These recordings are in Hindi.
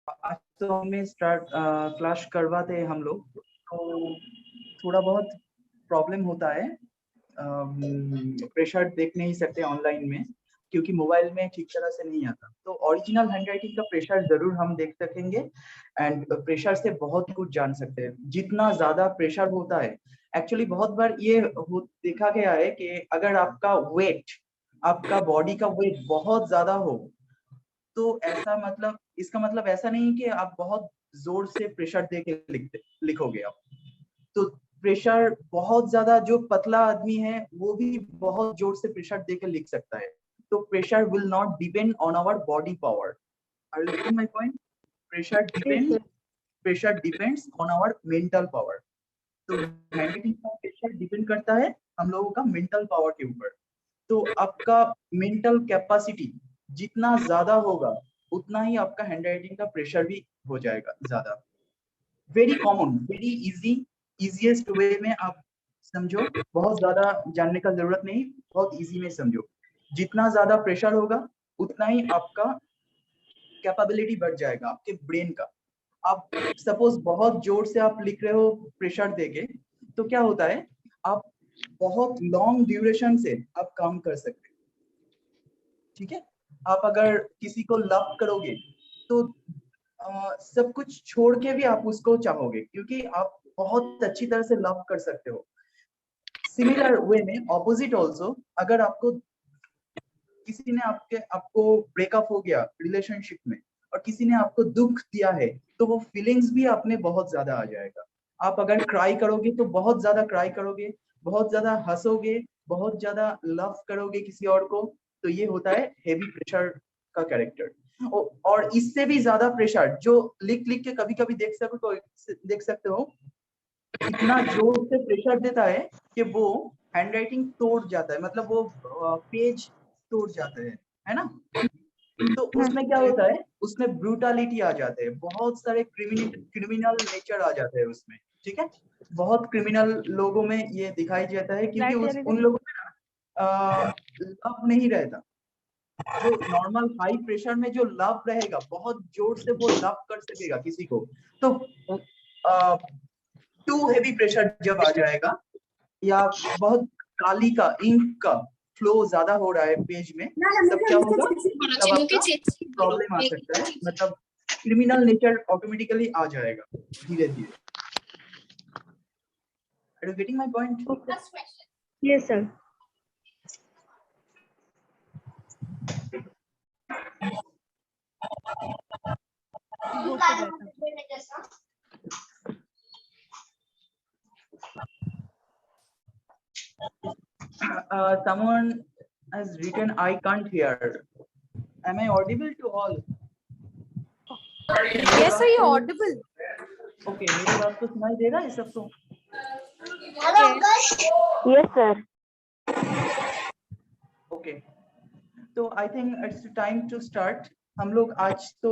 आज तो हमें स्टार्ट क्लास करवाते हैं हम लोग, तो थोड़ा बहुत प्रॉब्लम होता है। प्रेशर देख नहीं सकते ऑनलाइन में, क्योंकि मोबाइल में ठीक तरह से नहीं आता। तो ओरिजिनल हैंडराइटिंग का प्रेशर जरूर हम देख सकेंगे एंड प्रेशर से बहुत कुछ जान सकते हैं। जितना ज्यादा प्रेशर होता है, एक्चुअली बहुत बार ये देखा गया है कि अगर आपका वेट, आपका बॉडी का वेट बहुत ज्यादा हो, तो ऐसा मतलब, इसका मतलब ऐसा नहीं कि आप बहुत जोर से प्रेशर दे के लिखोगे आप। तो प्रेशर बहुत ज्यादा, जो पतला आदमी है वो भी बहुत जोर से प्रेशर देकर लिख सकता है। तो pressure will not depend on our body power. Are you getting my point? Pressure depend pressure depends on our mental power. तो हैंडराइटिंग का प्रेशर डिपेंड करता है हम लोगों का मेंटल पावर के ऊपर। तो आपका मेंटल कैपेसिटी जितना ज्यादा होगा, उतना ही आपका हैंडराइटिंग का प्रेशर भी हो जाएगा ज्यादा। Very common, very easy, easiest way में आप समझो। बहुत ज्यादा जानने का जरूरत नहीं, बहुत इजी में समझो। जितना ज्यादा प्रेशर होगा, उतना ही आपका कैपेबिलिटी बढ़ जाएगा आपके ब्रेन का। आप सपोज बहुत जोर से आप लिख रहे हो प्रेशर देके, तो क्या होता है, आप बहुत लॉन्ग ड्यूरेशन से आप काम कर सकते हो। ठीक है, आप अगर किसी को लव करोगे, तो सब कुछ छोड़ के भी आप उसको चाहोगे, क्योंकि आप बहुत अच्छी तरह से लव कर सकते हो। सिमिलर वे में ऑपोजिट ऑल्सो, अगर आपको किसी ने आपको ब्रेकअप हो गया रिलेशनशिप में, और किसी ने आपको दुख दिया है, तो वो फीलिंग्स भी आप में बहुत ज्यादा आ जाएगा। आप अगर क्राई करोगे तो बहुत ज्यादा क्राई करोगे, बहुत ज्यादा हंसोगे, बहुत ज्यादा लव करोगे किसी और को। तो ये होता है हेवी प्रेशर का कैरेक्टर। और इससे भी ज्यादा प्रेशर जो लिख लिख के कभी कभी देख सकते हो, इतना जोर से प्रेशर देता है कि वो हैंडराइटिंग तोड़ जाता है, मतलब वो पेज तोड़ जाते हैं, है ना। तो उसमें क्या होता है, उसमें ब्रूटालिटी आ जाते हैं, बहुत सारे क्रिमिनल नेचर आ जाते हैं उसमें। ठीक है, बहुत क्रिमिनल लोगों में ये दिखाई जाता है, क्योंकि उन लोगों में लव नहीं रहता। जो नॉर्मल हाई प्रेशर में जो लव रहेगा, बहुत जोर से वो लव कर सकेगा किसी को। तो टू हेवी प्रेशर जब आ जाएगा, या बहुत काली का इंक का फ्लो ज्यादा हो रहा है पेज में, तब क्या होगा, तब आपका प्रॉब्लम आ सकता है, मतलब क्रिमिनल नेचर ऑटोमेटिकली आ जाएगा धीरे धीरे। Are you getting my point? Yes sir. Someone has written, I can't hear. Am I audible to all? Yes sir, you're audible. Okay, मेरी बात तो सुनाई दे रहा है सबको? Yes sir. ओके, तो I think it's time to start. हम लोग आज तो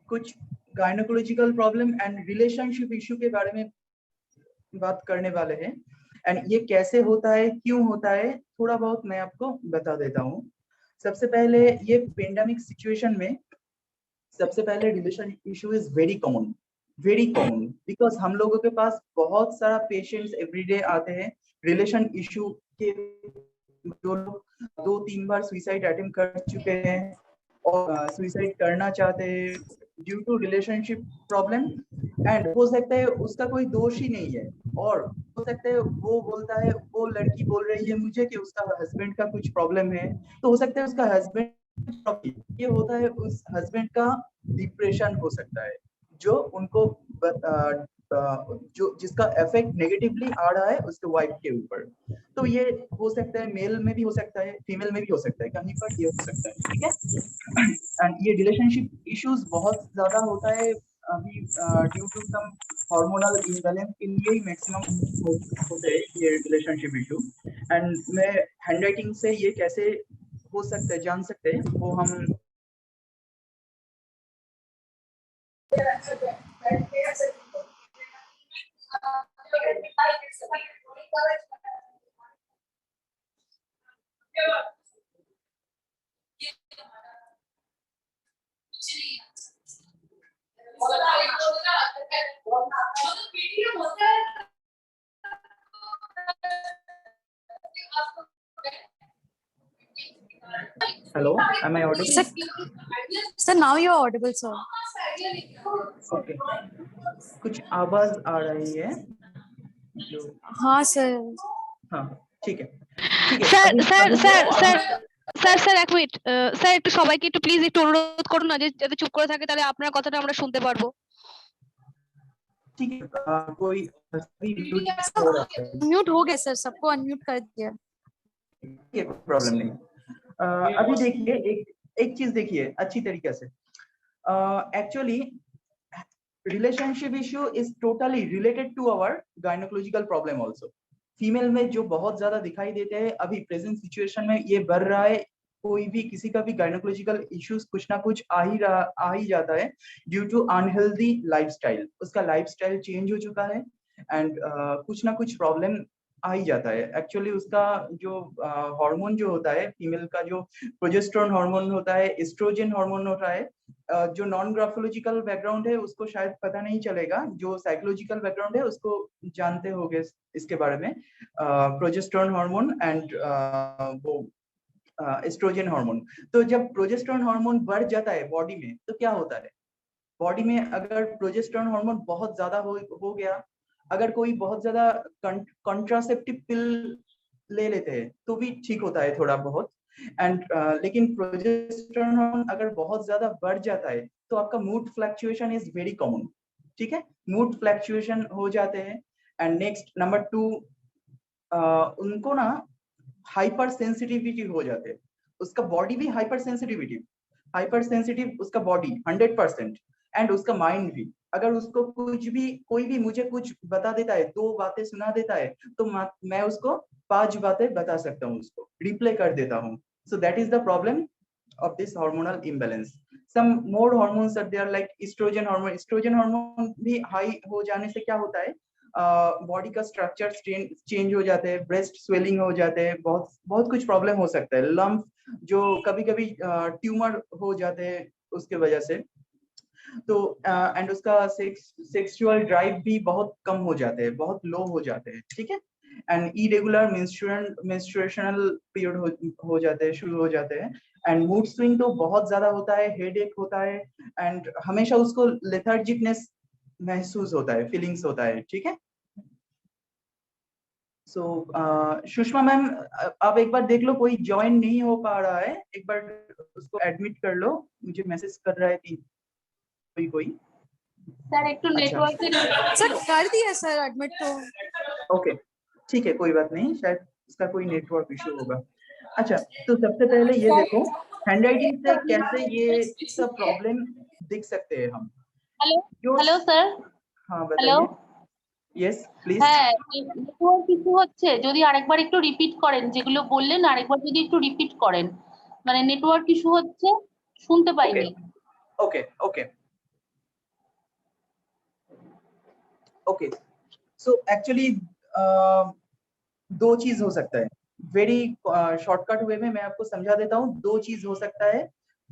कुछ gynaecological problem and relationship issue के बारे में बात करने वाले हैं। एंड ये कैसे होता है, क्यों होता है, थोड़ा बहुत मैं आपको बता देता हूँ। सबसे पहले, ये पेंडेमिक सिचुएशन में सबसे पहले relation issue is very common, because हम लोगों के पास बहुत सारा पेशेंट्स एवरीडे आते हैं रिलेशन इशू के, जो लोग 2-3 बार सुसाइड अटेम्प्ट कर चुके हैं और सुसाइड करना चाहते हैं due to relationship problem. And हो सकता है उसका कोई दोष ही नहीं है, और हो सकता है वो बोलता है, वो लड़की बोल रही है मुझे कि उसका हस्बैंड का कुछ प्रॉब्लम है, तो हो सकता है उसका हस्बैंड, ये होता है उस हस्बैंड का डिप्रेशन हो सकता है, जो उनको जो जिसका इफेक्ट नेगेटिवली आ रहा है उसके वाइफ के ऊपर। तो ये हो सकता है मेल में भी हो सकता है, फीमेल में भी हो सकता है, कहीं पर ये हो सकता है। ठीक है, एंड ये रिलेशनशिप इश्यूज बहुत ज्यादा होता है अभी due to some hormonal imbalance के लिए ही मैक्सिमम होते हैं ये रिलेशनशिप इशू। एंड मैं हैंडराइटिंग से ये कैसे हो सकता है जान सकते हैं, वो हम hello, am I audible? Sir, now you are audible, sir. Okay, कुछ आवाज आ रही है जो, हाँ सर। हाँ ठीक है ठीक है। স্যার अभी স্যার अभी স্যার স্যার স্যার স্যার এক মিনিট, স্যার একটু সবাইকে একটু প্লিজ একটু অনুরোধ করুন না, যাতে চুপ করে থাকে, তাহলে আপনার কথাটা আমরা শুনতে পারবো। ठीक है, कोई अभी म्यूट हो रहा है, म्यूट हो गया सर, सबको अनम्यूट कर दिया। ये प्रॉब्लम नहीं। अभी देखिए, एक चीज देखिए अच्छी तरीके से। Actually relationship issue is totally related to our gynaecological problem also. Female में जो बहुत ज्यादा दिखाई देते हैं अभी प्रेजेंट सिचुएशन में, ये बढ़ रहा है। कोई भी किसी का भी गायनोकोलॉजिकल इश्यूज कुछ ना कुछ आ ही जाता है ड्यू टू अनहेल्दी लाइफस्टाइल। उसका लाइफस्टाइल चेंज हो चुका है एंड कुछ ना कुछ प्रॉब्लम आ ही जाता है। एक्चुअली उसका जो हार्मोन जो होता है फीमेल का, जो प्रोजेस्टेरोन हार्मोन होता है, एस्ट्रोजन हार्मोन होता है। जो नॉन ग्राफोलॉजिकल बैकग्राउंड है उसको शायद पता नहीं चलेगा, जो साइकोलॉजिकल बैकग्राउंड है उसको जानते होंगे इसके बारे में। प्रोजेस्टेरोन हार्मोन एंड वो एस्ट्रोजन हार्मोन। तो जब प्रोजेस्टेरोन हार्मोन बढ़ जाता है बॉडी में तो क्या होता है, बॉडी में अगर प्रोजेस्टेरोन हार्मोन बहुत ज्यादा हो गया, अगर कोई बहुत ज्यादा कॉन्ट्रासेप्टिव पिल ले लेते हैं तो भी ठीक होता है थोड़ा बहुत एंड लेकिन प्रोजेस्टेरोन हार्मोन अगर बहुत ज्यादा बढ़ जाता है तो आपका mood fluctuation is very common. ठीक है, मूड फ्लक्चुएशन हो जाते हैं। एंड नेक्स्ट नंबर 2, उनको ना हाइपर सेंसिटिविटी हो जाते हैं। उसका बॉडी भी हाइपर सेंसिटिव उसका बॉडी 100% एंड उसका माइंड भी। अगर उसको कुछ भी, कोई भी मुझे कुछ बता देता है, 2 बातें सुना देता है, तो मैं उसको 5 बातें बता सकता हूँ, उसको रिप्ले कर देता हूँ। So that is the problem of this hormonal imbalance. Some more hormones are there like estrogen hormone. Estrogen hormone भी high हो जाने से क्या होता है, बॉडी का स्ट्रक्चर चेंज हो जाते हैं, ब्रेस्ट स्वेलिंग हो जाते हैं, बहुत बहुत कुछ प्रॉब्लम हो सकता है। लंप जो कभी कभी ट्यूमर हो जाते हैं उसके वजह से। तो एंड उसका सेक्सुअल ड्राइव भी बहुत कम हो जाते हैं, बहुत लो हो जाते हैं। ठीक है, एंड इरेगुलर मेंस्ट्रुएशनल पीरियड हो जाते हैं, शुरू हो जाते हैं। एंड मूड स्विंग तो बहुत ज्यादा होता है, हेडेक होता है एंड हमेशा उसको लेथार्जिकनेस महसूस होता है, फीलिंग्स होता है। ठीक है, सो सुषमा मैम आप एक बार देख लो, कोई ज्वाइन नहीं हो पा रहा है, एक बार उसको एडमिट कर लो। मुझे मैसेज कर रहा है कोई सर एक तो नेटवर्क सर कर दिया सर एडमिट तो। ओके ठीक है, कोई बात नहीं, शायद इसका कोई नेटवर्क इशू होगा। अच्छा, तो सबसे पहले ये देखो हैंडराइटिंग से कैसे ये सब प्रॉब्लम दिख सकते हैं हम। Hello hello sir. हाँ बताइए। Yes please. হ্যাঁ, নেটওয়ার্ক কিছু হচ্ছে, যদি আরেকবার একটু রিপিট করেন, যেগুলো বললেন আরেকবার যদি একটু রিপিট করেন, মানে নেটওয়ার্ক ইস্যু হচ্ছে, শুনতে পাইনি। Okay okay okay, so actually दो चीज हो सकता है। वेरी शॉर्टकट वे में मैं आपको समझा देता हूँ। दो चीज हो सकता है।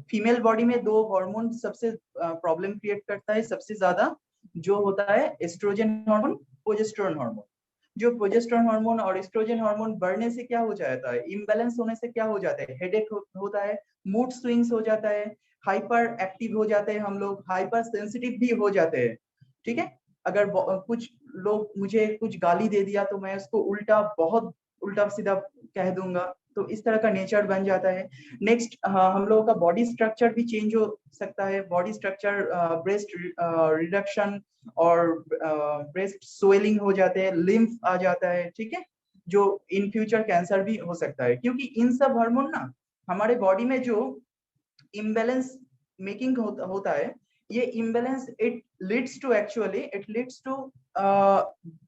फीमेल बॉडी में 2 हार्मोन सबसे प्रॉब्लम क्रिएट करता है सबसे ज्यादा, जो होता है एस्ट्रोजन हार्मोन, प्रोजेस्टेरोन हार्मोन। जो प्रोजेस्टेरोन हार्मोन और एस्ट्रोजन हार्मोन बढ़ने से क्या हो जाता है, इम्बैलेंस होने से क्या हो जाता है, हेडेक होता है, मूड स्विंग्स हो जाता है, हाइपर एक्टिव हो जाते हैं हम लोग, हाइपर सेंसिटिव भी हो जाते हैं। ठीक है, अगर कुछ लोग मुझे कुछ गाली दे दिया तो मैं उसको बहुत उल्टा सीधा कह दूंगा, तो इस तरह का नेचर बन जाता है। नेक्स्ट हम लोगों का बॉडी स्ट्रक्चर भी चेंज हो सकता है। बॉडी स्ट्रक्चर, ब्रेस्ट रिडक्शन और ब्रेस्ट स्वेलिंग हो जाते हैं, लिम्फ आ जाता है। ठीक है, जो इन फ्यूचर कैंसर भी हो सकता है, क्योंकि इन सब हार्मोन ना हमारे बॉडी में जो इम्बैलेंस मेकिंग होता है, ये इम्बैलेंस इट लीड्स टू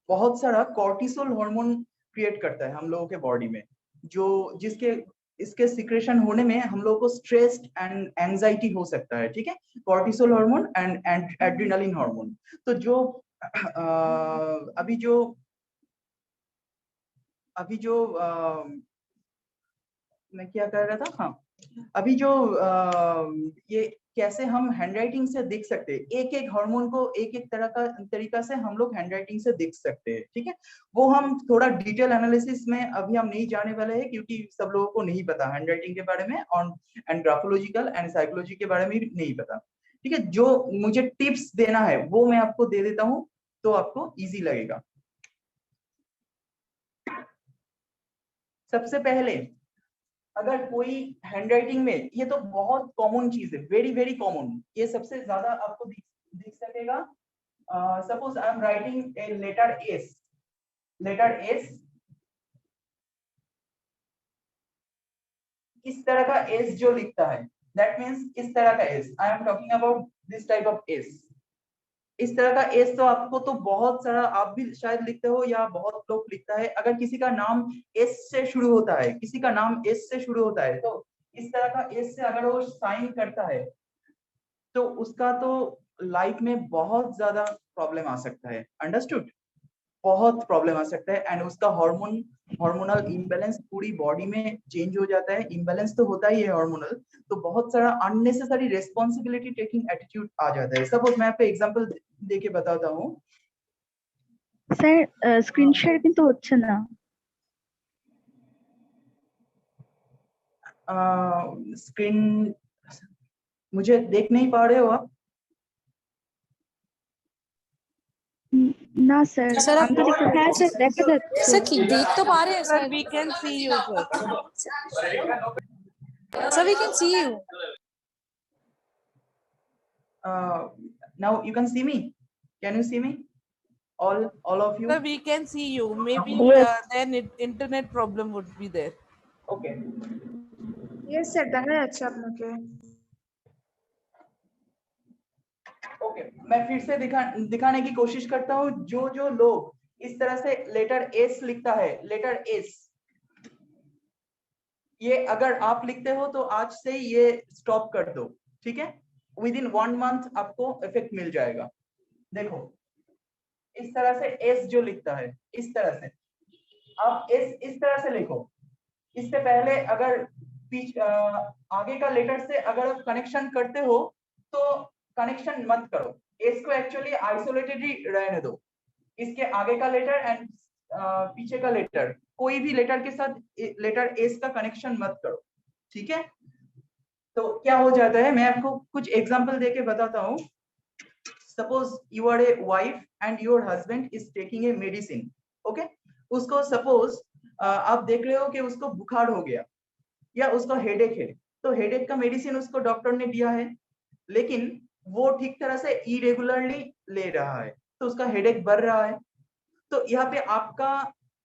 बहुत सारा कॉर्टिसोल हार्मोन क्रिएट करता है हम लोगों के बॉडी में, जो इसके सिक्रेशन होने में हम लोगों को स्ट्रेस एंड एंजाइटी हो सकता है। ठीक है, cortisol hormone and adrenaline hormone. तो जो अभी जो मैं क्या कह रहा था, हाँ, अभी जो ये कैसे हम हैंडराइटिंग से देख सकते हैं, एक एक हार्मोन को एक एक तरह का तरीका से हम लोग हैंडराइटिंग से देख सकते हैं, ठीक है। वो हम थोड़ा डिटेल एनालिसिस में अभी हम नहीं जाने वाले हैं, क्योंकि सब लोगों को नहीं पता हैंडराइटिंग के बारे में, और एंड ग्राफोलॉजिकल एंड साइकोलॉजी के बारे में भी नहीं पता, ठीक है। जो मुझे टिप्स देना है वो मैं आपको दे देता हूँ, तो आपको इजी लगेगा। सबसे पहले अगर कोई हैंडराइटिंग में, ये तो बहुत कॉमन चीज है, वेरी वेरी कॉमन, ये सबसे ज्यादा आपको दिख सकेगा। Suppose I am writing a letter S, इस तरह का एस जो लिखता है, दैट मीन्स इस तरह का S, I am talking about this type of S. इस तरह का एस तो आपको तो बहुत सारा, आप भी शायद लिखते हो या बहुत लोग लिखता है। अगर किसी का नाम एस से शुरू होता है, तो इस तरह का एस से अगर वो साइन करता है, तो उसका तो लाइफ में बहुत ज्यादा प्रॉब्लम आ सकता है। अंडरस्टूड? बहुत प्रॉब्लम आ सकता है, एंड उसका हार्मोनल इम्बैलेंस पूरी बॉडी में चेंज हो जाता है। इम्बैलेंस तो होता ही है हार्मोनल, तो बहुत सारा अननेसेसरी रेस्पॉन्सिबिलिटी टेकिंग एटीट्यूड आ जाता है। सपोज मैं आपको एग्जांपल देके बताता हूँ। স্যার স্ক্রিন শেয়ার কিন্তু হচ্ছে না। स्क्रीन मुझे देख नहीं पा रहे हो आप? না স্যার, Sir, আমি তো দেখতে, হ্যাঁ স্যার দেখা যাচ্ছে। सर की देख तो पा रहे हैं Sir, sir. we can see you, sir. Sir, we can see you. Now you can see me? Can you see me? All of you? Sir, we can see you. Maybe Yes. then internet problem would be there. Okay. Yes sir দেখা যাচ্ছে আপনাকে। ओके, मैं फिर से दिखाने की कोशिश करता हूँ। जो लोग इस तरह से लेटर एस लिखता है, लेटर एस, ये अगर आप लिखते हो तो आज से ये स्टॉप कर दो, ठीक है। विद इन 1 मंथ आपको इफेक्ट मिल जाएगा। देखो इस तरह से एस जो लिखता है, इस तरह से आप एस इस तरह से लिखो। इससे पहले अगर आगे का लेटर से अगर आप कनेक्शन करते हो तो कनेक्शन मत करो, एस को एक्चुअली आइसोलेटेड ही रहने दो। इसके आगे का लेटर एंड पीछे का लेटर, कोई भी लेटर के साथ लेटर एस का कनेक्शन मत करो, ठीक है। तो क्या हो जाता है, मैं आपको कुछ एग्जांपल देके बताता हूँ। Suppose you are a wife and your husband is taking a medicine, okay. उसको सपोज आप देख रहे हो कि उसको बुखार हो गया या उसको हेडेक है, तो हेडेक का मेडिसिन उसको डॉक्टर ने दिया है, लेकिन वो ठीक तरह से इरेगुलरली ले रहा है, तो उसका हेडेक बढ़ रहा है। तो यहाँ पे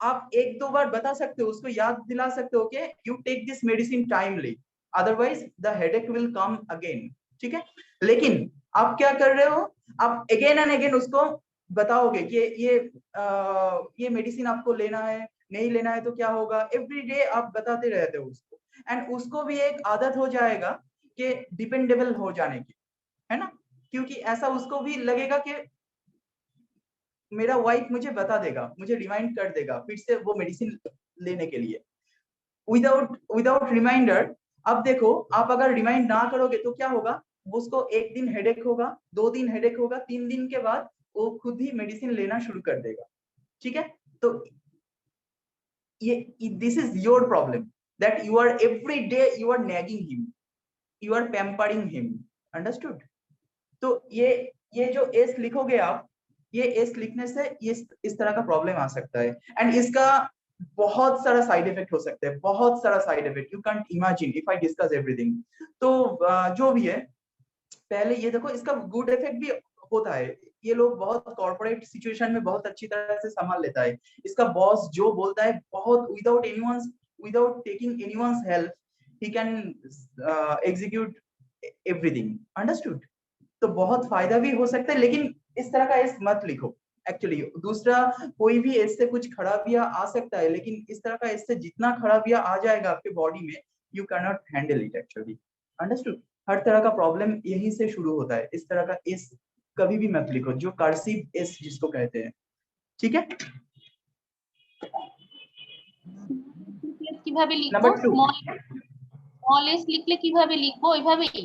आप 1-2 बार बता सकते हो, उसको याद दिला सकते हो कि you take this medicine timely, otherwise the headache will come again, ठीक है। लेकिन आप क्या कर रहे हो, आप अगेन एंड अगेन उसको बताओगे कि ये मेडिसिन आपको लेना है, नहीं लेना है तो क्या होगा। एवरी डे आप बताते रहते हो उसको, एंड उसको भी एक आदत हो जाएगा कि डिपेंडेबल हो जाने की, है ना। क्योंकि ऐसा उसको भी लगेगा कि मेरा वाइफ मुझे बता देगा, मुझे रिमाइंड कर देगा फिर से वो मेडिसिन लेने के लिए। विदाउट रिमाइंडर, अब देखो आप अगर रिमाइंड ना करोगे तो क्या होगा, उसको 1 दिन हेडेक होगा, 2 दिन हेडेक होगा, 3 दिन के बाद वो खुद ही मेडिसिन लेना शुरू कर देगा, ठीक है। तो ये this is your problem, that you are every day you are nagging him, you are pampering him. Understood? तो ये जो एस लिखोगे आप, ये एस लिखने से इस तरह का प्रॉब्लम आ सकता है, एंड इसका बहुत सारा साइड इफेक्ट हो सकता है, बहुत सारा side effect, you can't imagine if I discuss everything. तो जो भी है, पहले ये देखो, इसका गुड इफेक्ट भी होता है। ये लोग बहुत कॉर्पोरेट सिचुएशन में बहुत अच्छी तरह से संभाल लेता है। इसका बॉस जो बोलता है, बहुत without taking anyone's help, he can execute everything. Understood? तो बहुत फायदा भी हो सकता है, लेकिन इस तरह का एस मत लिखो। एक्चुअली दूसरा कोई भी एस से कुछ खराबियां आ सकता है, लेकिन इस तरह का एस से जितना खराबियां आ जाएगा आपके बॉडी में, you can not handle it actually. Understood? हर तरह का प्रॉब्लम यहीं से शुरू होता है। इस तरह का एस कभी भी मत लिखो, जो कर्सिव एस जिसको कहते हैं, ठीक है। কিভাবে লিখবো? नंबर 2, স্মল এস লিখলে কিভাবে লিখবো? ওইভাবেই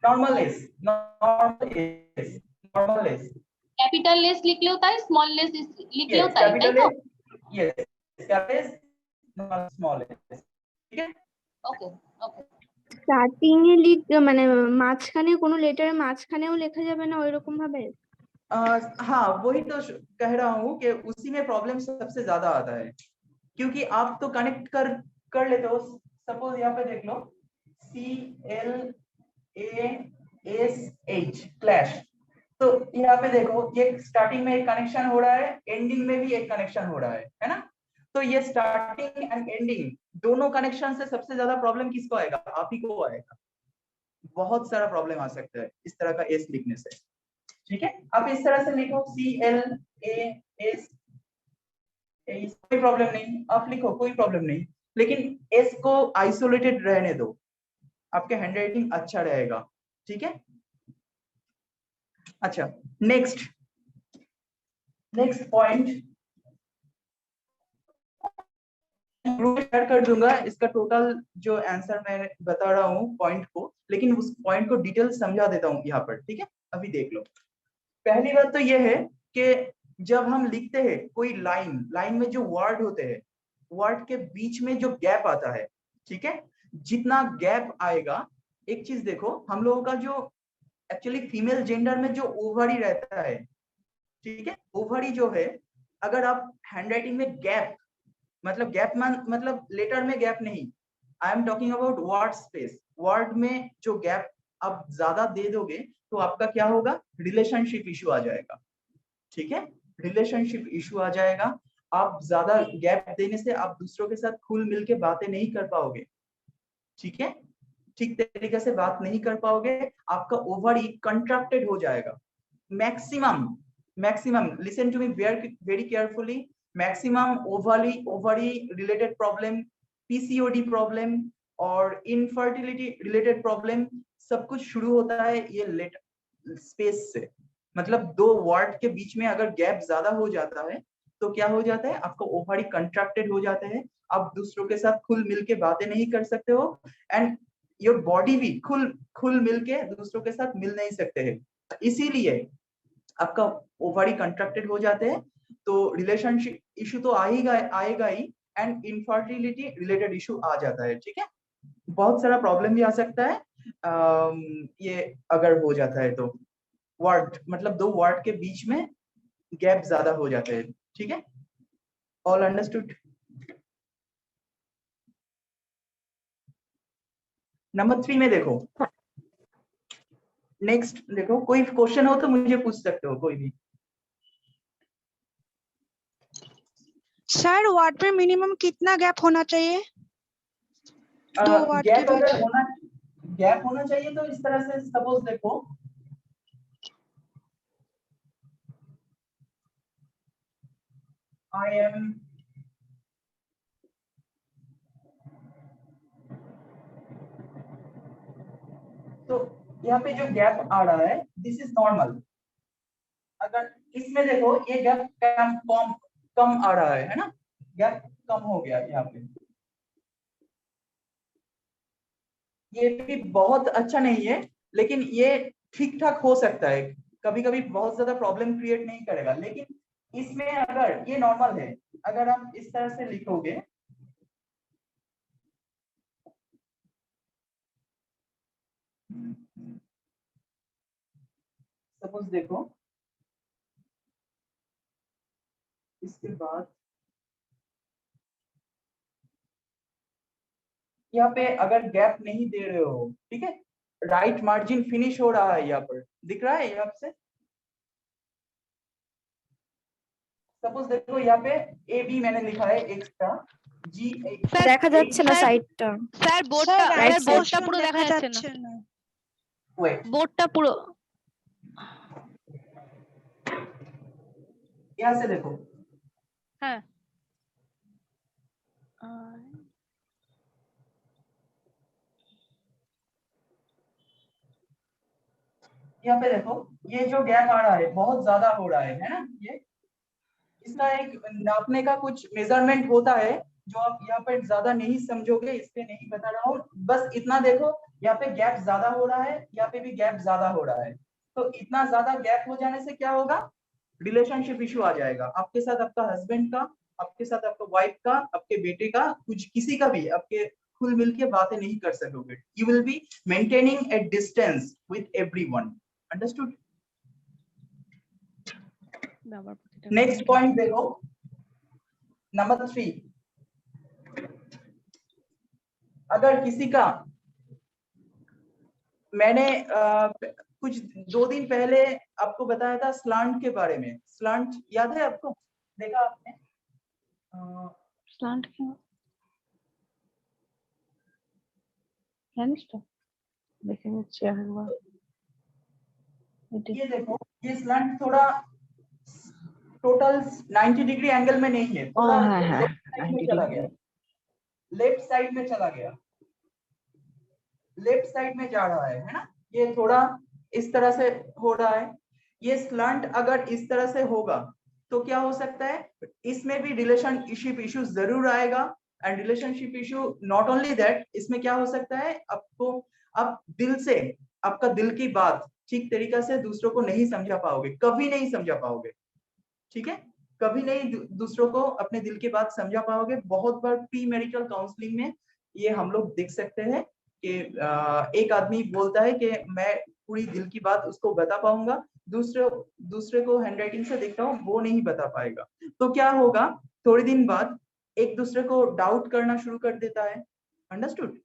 normal S, normal S, normal S. Capital S লিখলেও তাই, স্মল এস লিখলেও Yes, তাই, তাই capital তো? S, yes, capital S, small s, ঠিক আছে? ওকে ওকে। স্টার্টিং এ মানে মাঝখানে কোনো লেটারের মাঝখানেও লেখা যাবে না ওইরকম ভাবে? हाँ वही तो कह रहा हूँ कि उसी में प्रॉब्लम सबसे ज्यादा आता है, क्योंकि आप तो कनेक्ट कर लेते हो। सपोज यहाँ पे देख लो CLASH क्लैश, तो यहाँ पे देखो ये स्टार्टिंग में एक कनेक्शन हो रहा है, एंडिंग में भी एक कनेक्शन हो रहा है ना? तो ये स्टार्टिंग एंड एंडिंग दोनों कनेक्शन से सबसे ज्यादा प्रॉब्लम किसको आएगा? आप ही को आएगा। बहुत सारा प्रॉब्लम आ सकता है इस तरह का एस लिखने से, ठीक है? आप इस तरह से लिखो CLAS, कोई प्रॉब्लम नहीं, आप लिखो कोई प्रॉब्लम नहीं, लेकिन एस को आइसोलेटेड रहने दो, आपके हैंडराइटिंग अच्छा रहेगा, ठीक है? अच्छा, नेक्स्ट पॉइंट शेयर कर दूंगा इसका टोटल जो आंसर मैं बता रहा हूँ पॉइंट को, लेकिन उस पॉइंट को डिटेल समझा देता हूँ यहाँ पर, ठीक है? अभी देख लो। पहली बात तो ये है कि जब हम लिखते हैं कोई लाइन में जो वर्ड होते हैं, वर्ड के बीच में जो गैप आता है, ठीक है? जितना गैप आएगा, एक चीज देखो, हम लोगों का जो एक्चुअली फीमेल जेंडर में जो ओवरी रहता है, ठीक है? ओवरी जो है, अगर आप हैंडराइटिंग में गैप मतलब लेटर में गैप नहीं, I am talking about word space, word में जो गैप आप ज्यादा दे दोगे तो आपका क्या होगा? रिलेशनशिप इशू आ जाएगा, ठीक है? रिलेशनशिप इशू आ जाएगा। आप ज्यादा गैप देने से आप दूसरों के साथ खुल मिल के बातें नहीं कर पाओगे, ठीक है? ठीक तरीके से बात नहीं कर पाओगे, आपका ओवरी कंट्रैक्टेड हो जाएगा। Maximum listen to me very carefully, maximum ovary related problem, PCOD problem और इनफर्टिलिटी रिलेटेड प्रॉब्लम सब कुछ शुरू होता है ये लेटर स्पेस से। मतलब दो वर्ड के बीच में अगर गैप ज्यादा हो जाता है तो क्या हो जाता है? आपका ओवरी कंट्रैक्टेड हो जाते हैं, आप दूसरों के साथ खुल मिल के बातें नहीं कर सकते हो, एंड योर बॉडी भी खुल मिल के दूसरों के साथ मिल नहीं सकते हैं, इसीलिए आपका ओवरी कंट्रैक्टेड हो जाते हैं, तो रिलेशनशिप इशू तो आएगा ही, एंड इनफर्टिलिटी रिलेटेड इशू आ जाता है, ठीक है? बहुत सारा प्रॉब्लम भी आ सकता है ये अगर हो जाता है तो, वर्ड मतलब दो वर्ड के बीच में गैप ज्यादा हो जाते हैं, ठीक है? All understood? नंबर 3 में देखो, नेक्स्ट देखो, कोई क्वेश्चन हो तो मुझे पूछ सकते हो कोई भी। सर वर्ड में मिनिमम कितना गैप होना चाहिए? दो वर्ड के गैप अगर बीच? गैप होना चाहिए तो इस तरह से, सपोज देखो I am तो यहाँ पे जो गैप आ रहा है दिस इज नॉर्मल। अगर इसमें देखो ये गैप कम आ रहा है ना? गैप कम हो गया यहाँ पे, ये भी बहुत अच्छा नहीं है, लेकिन ये ठीक ठाक हो सकता है, कभी कभी बहुत ज्यादा प्रॉब्लम क्रिएट नहीं करेगा, लेकिन इसमें अगर ये नॉर्मल है, अगर आप इस तरह से लिखोगे सपोज देखो, इसके बाद यहाँ पे अगर गैप नहीं दे रहे हो, ठीक है, राइट मार्जिन फिनिश हो रहा है, यहाँ पर दिख रहा है यहाँ से। सपोज देखो यहाँ पे AB मैंने लिखा है एक्स्ट्रा G দেখা যাচ্ছে না সাইডটা। স্যার বোর্ডটা পুরো দেখা যাচ্ছে না, Wait, বোর্ডটা পুরো यहाँ से देखो, হ্যাঁ यहाँ पे देखो, ये जो गैप आ रहा है बहुत ज्यादा हो रहा है ना? ये इसका एक नापने का कुछ मेजरमेंट होता है जो आप यहाँ पर ज्यादा नहीं समझोगे इसलिए नहीं बता रहा हूँ, बस इतना देखो यहाँ पे गैप ज्यादा हो रहा है, यहाँ पे भी गैप ज्यादा हो रहा है। तो इतना ज्यादा गैप हो जाने से क्या होगा, रिलेशनशिप इशू आ जाएगा आपके साथ, आपका हस्बैंड का, आपके साथ आपका वाइफ का, आपके बेटे का, कुछ किसी का भी, आपके खुल मिल के बातें नहीं कर सकोगे। You will be maintaining A distance with everyone. Understood? Next point देखो, नंबर 3, अगर किसी का, मैंने कुछ 2 दिन पहले आपको बताया था स्लांट के बारे में। स्लांट याद है आपको, देखा आपने? स्लांट क्यों देखेंगे चेयर हुआ। ये देखो, ये स्लांट थोड़ा टोटल 90 डिग्री एंगल में नहीं है, थोड़ा लेफ्ट साइड में चला गया, लेफ्ट साइड में चला गया, लेफ्ट साइड में जा रहा है ना, ये थोड़ा इस तरह से हो रहा है। ये स्लंट अगर इस तरह से होगा तो क्या हो सकता है, इसमें भी रिलेशनशिप इशू जरूर आएगा। And relationship issue not only that, इसमें क्या हो सकता है, आपको आप दिल से, आपका दिल की बात ठीक तरीका से दूसरों को नहीं समझा पाओगे, कभी नहीं समझा पाओगे। ठीक है, कभी नहीं दूसरों को अपने दिल की बात समझा पाओगे। बहुत बार प्री मैरिटल काउंसलिंग में ये हम लोग देख सकते हैं कि एक आदमी बोलता है कि मैं पूरी दिल की बात उसको बता पाऊंगा, दूसरे को हैंडराइटिंग से देखता हूँ वो नहीं बता पाएगा। तो क्या होगा, थोड़े दिन बाद एक दूसरे को डाउट करना शुरू कर देता है। अंडरस्टूड?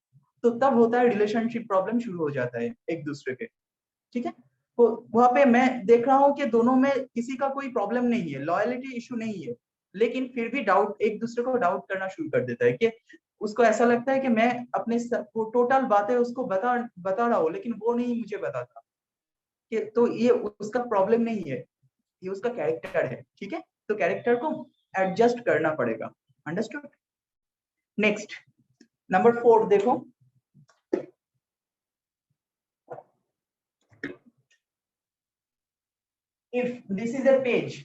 तो तब होता है रिलेशनशिप प्रॉब्लम शुरू हो जाता है एक दूसरे के। ठीक है, तो वहां पे मैं देख रहा हूँ कि दोनों में किसी का कोई प्रॉब्लम नहीं है, लॉयलिटी इशू नहीं है, लेकिन फिर भी डाउट, एक दूसरे को डाउट करना शुरू कर देता है कि उसको ऐसा लगता है कि मैं अपने टोटल बातें उसको बता रहा हूँ लेकिन वो नहीं मुझे बताता। कि तो ये उसका प्रॉब्लम नहीं है, ये उसका कैरेक्टर है। ठीक है, तो कैरेक्टर को एडजस्ट करना पड़ेगा। अंडरस्टूड? नेक्स्ट, नंबर 4 देखो, if this is a page,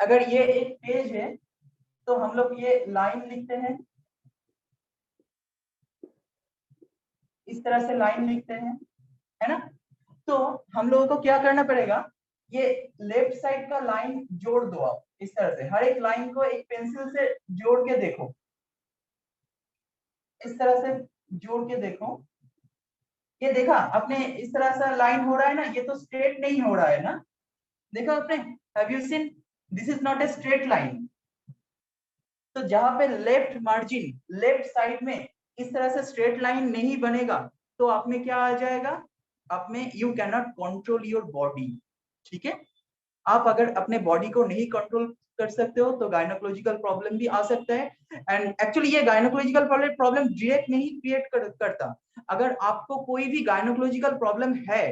अगर ये एक पेज है तो हम लोग ये लाइन लिखते हैं, इस तरह से लाइन लिखते हैं, है ना? तो हम लोगों को क्या करना पड़ेगा, ये लेफ्ट साइड का लाइन जोड़ दो आप इस तरह से, हर एक लाइन को एक पेंसिल से जोड़ के देखो, इस तरह से जोड़ के देखो। ये देखा आपने, इस तरह से लाइन हो रहा है ना, ये तो स्ट्रेट नहीं हो रहा है ना, देखा आपने? Have you seen? This is not a straight line. तो जहां पे लेफ्ट मार्जिन, लेफ्ट साइड में इस तरह से स्ट्रेट लाइन नहीं बनेगा तो आप में क्या आ जाएगा, आप में you can not control your body. ठीक है, आप अगर अपने बॉडी को नहीं कंट्रोल कर सकते हो तो गायनोकोलॉजिकल प्रॉब्लम भी आ सकता है। एंड एक्चुअली ये गायनोकोलॉजिकल प्रॉब्लम डायरेक्ट नहीं क्रिएट करता, अगर आपको कोई भी गायनोकोलॉजिकल प्रॉब्लम है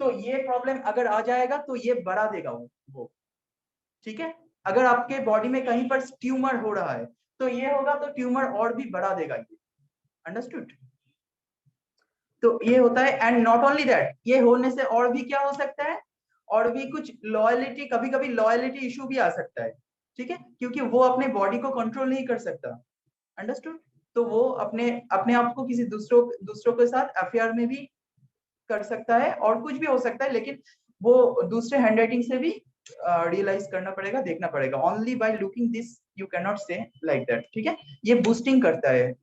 तो ये प्रॉब्लम अगर आ जाएगा तो ये बढ़ा देगा वो। ठीक है, अगर आपके बॉडी में कहीं पर ट्यूमर हो रहा है तो ये होगा तो ट्यूमर और भी बढ़ा देगा ये। अंडरस्टूड? तो ये होता है। एंड नॉट ओनली दैट, ये होने से और भी क्या हो सकता है, और भी कुछ लॉयलिटी, कभी कभी लॉयलिटी इशू भी आ सकता है। ठीक है, क्योंकि वो अपने बॉडी को कंट्रोल नहीं कर सकता। अंडरस्टूड? तो वो अपने आप को किसी दूसरों के साथ अफेयर में भी कर सकता है और कुछ भी हो सकता है, लेकिन वो दूसरे हैंडराइटिंग से भी रियलाइज करना पड़ेगा, देखना पड़ेगा। Only by looking this you can not से लाइक दैट। ठीक है, ये बूस्टिंग करता है,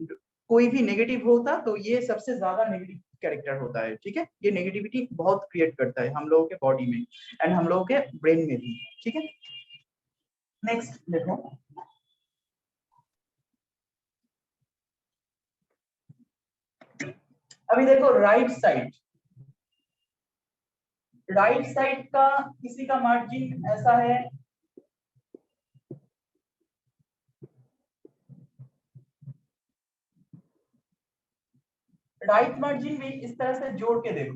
कोई भी नेगेटिव होता तो ये सबसे ज्यादा नेगेटिव कैरेक्टर होता है। ठीक है, ये नेगेटिविटी बहुत क्रिएट करता है हम लोगों के बॉडी में एंड हम लोगों के ब्रेन में भी। ठीक है, नेक्स्ट देखो, अभी देखो राइट साइड, राइट साइड का किसी का मार्जिन ऐसा है, राइट मार्जिन भी इस तरह से जोड़ के देखो।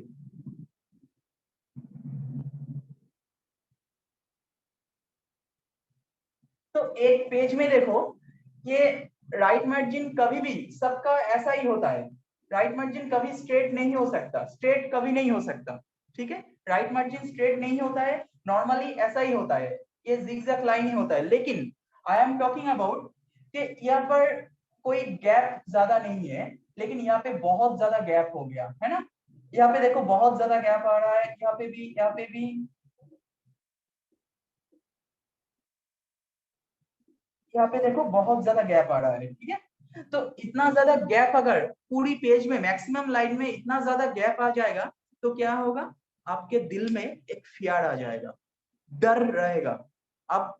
तो एक पेज में देखो, ये राइट मार्जिन कभी भी सबका ऐसा ही होता है, राइट मार्जिन कभी स्ट्रेट नहीं हो सकता, स्ट्रेट कभी नहीं हो सकता। ठीक है, राइट मार्जिन स्ट्रेट नहीं होता है, नॉर्मली ऐसा ही होता है, ये जिगजैग लाइन ही होता है। लेकिन आई एम टॉकिंग अबाउट कि यहाँ पर कोई गैप ज्यादा नहीं है, लेकिन यहाँ पे बहुत ज्यादा गैप हो गया है ना। यहाँ पे देखो बहुत ज्यादा गैप आ रहा है, यहाँ पे भी, यहाँ पे भी, यहाँ पे देखो बहुत ज्यादा गैप आ रहा है, ठीक है। तो इतना ज्यादा गैप अगर पूरी पेज में मैक्सिमम लाइन में इतना ज्यादा गैप आ जाएगा तो क्या होगा, आपके दिल में एक फियर आ जाएगा, डर रहेगा। आप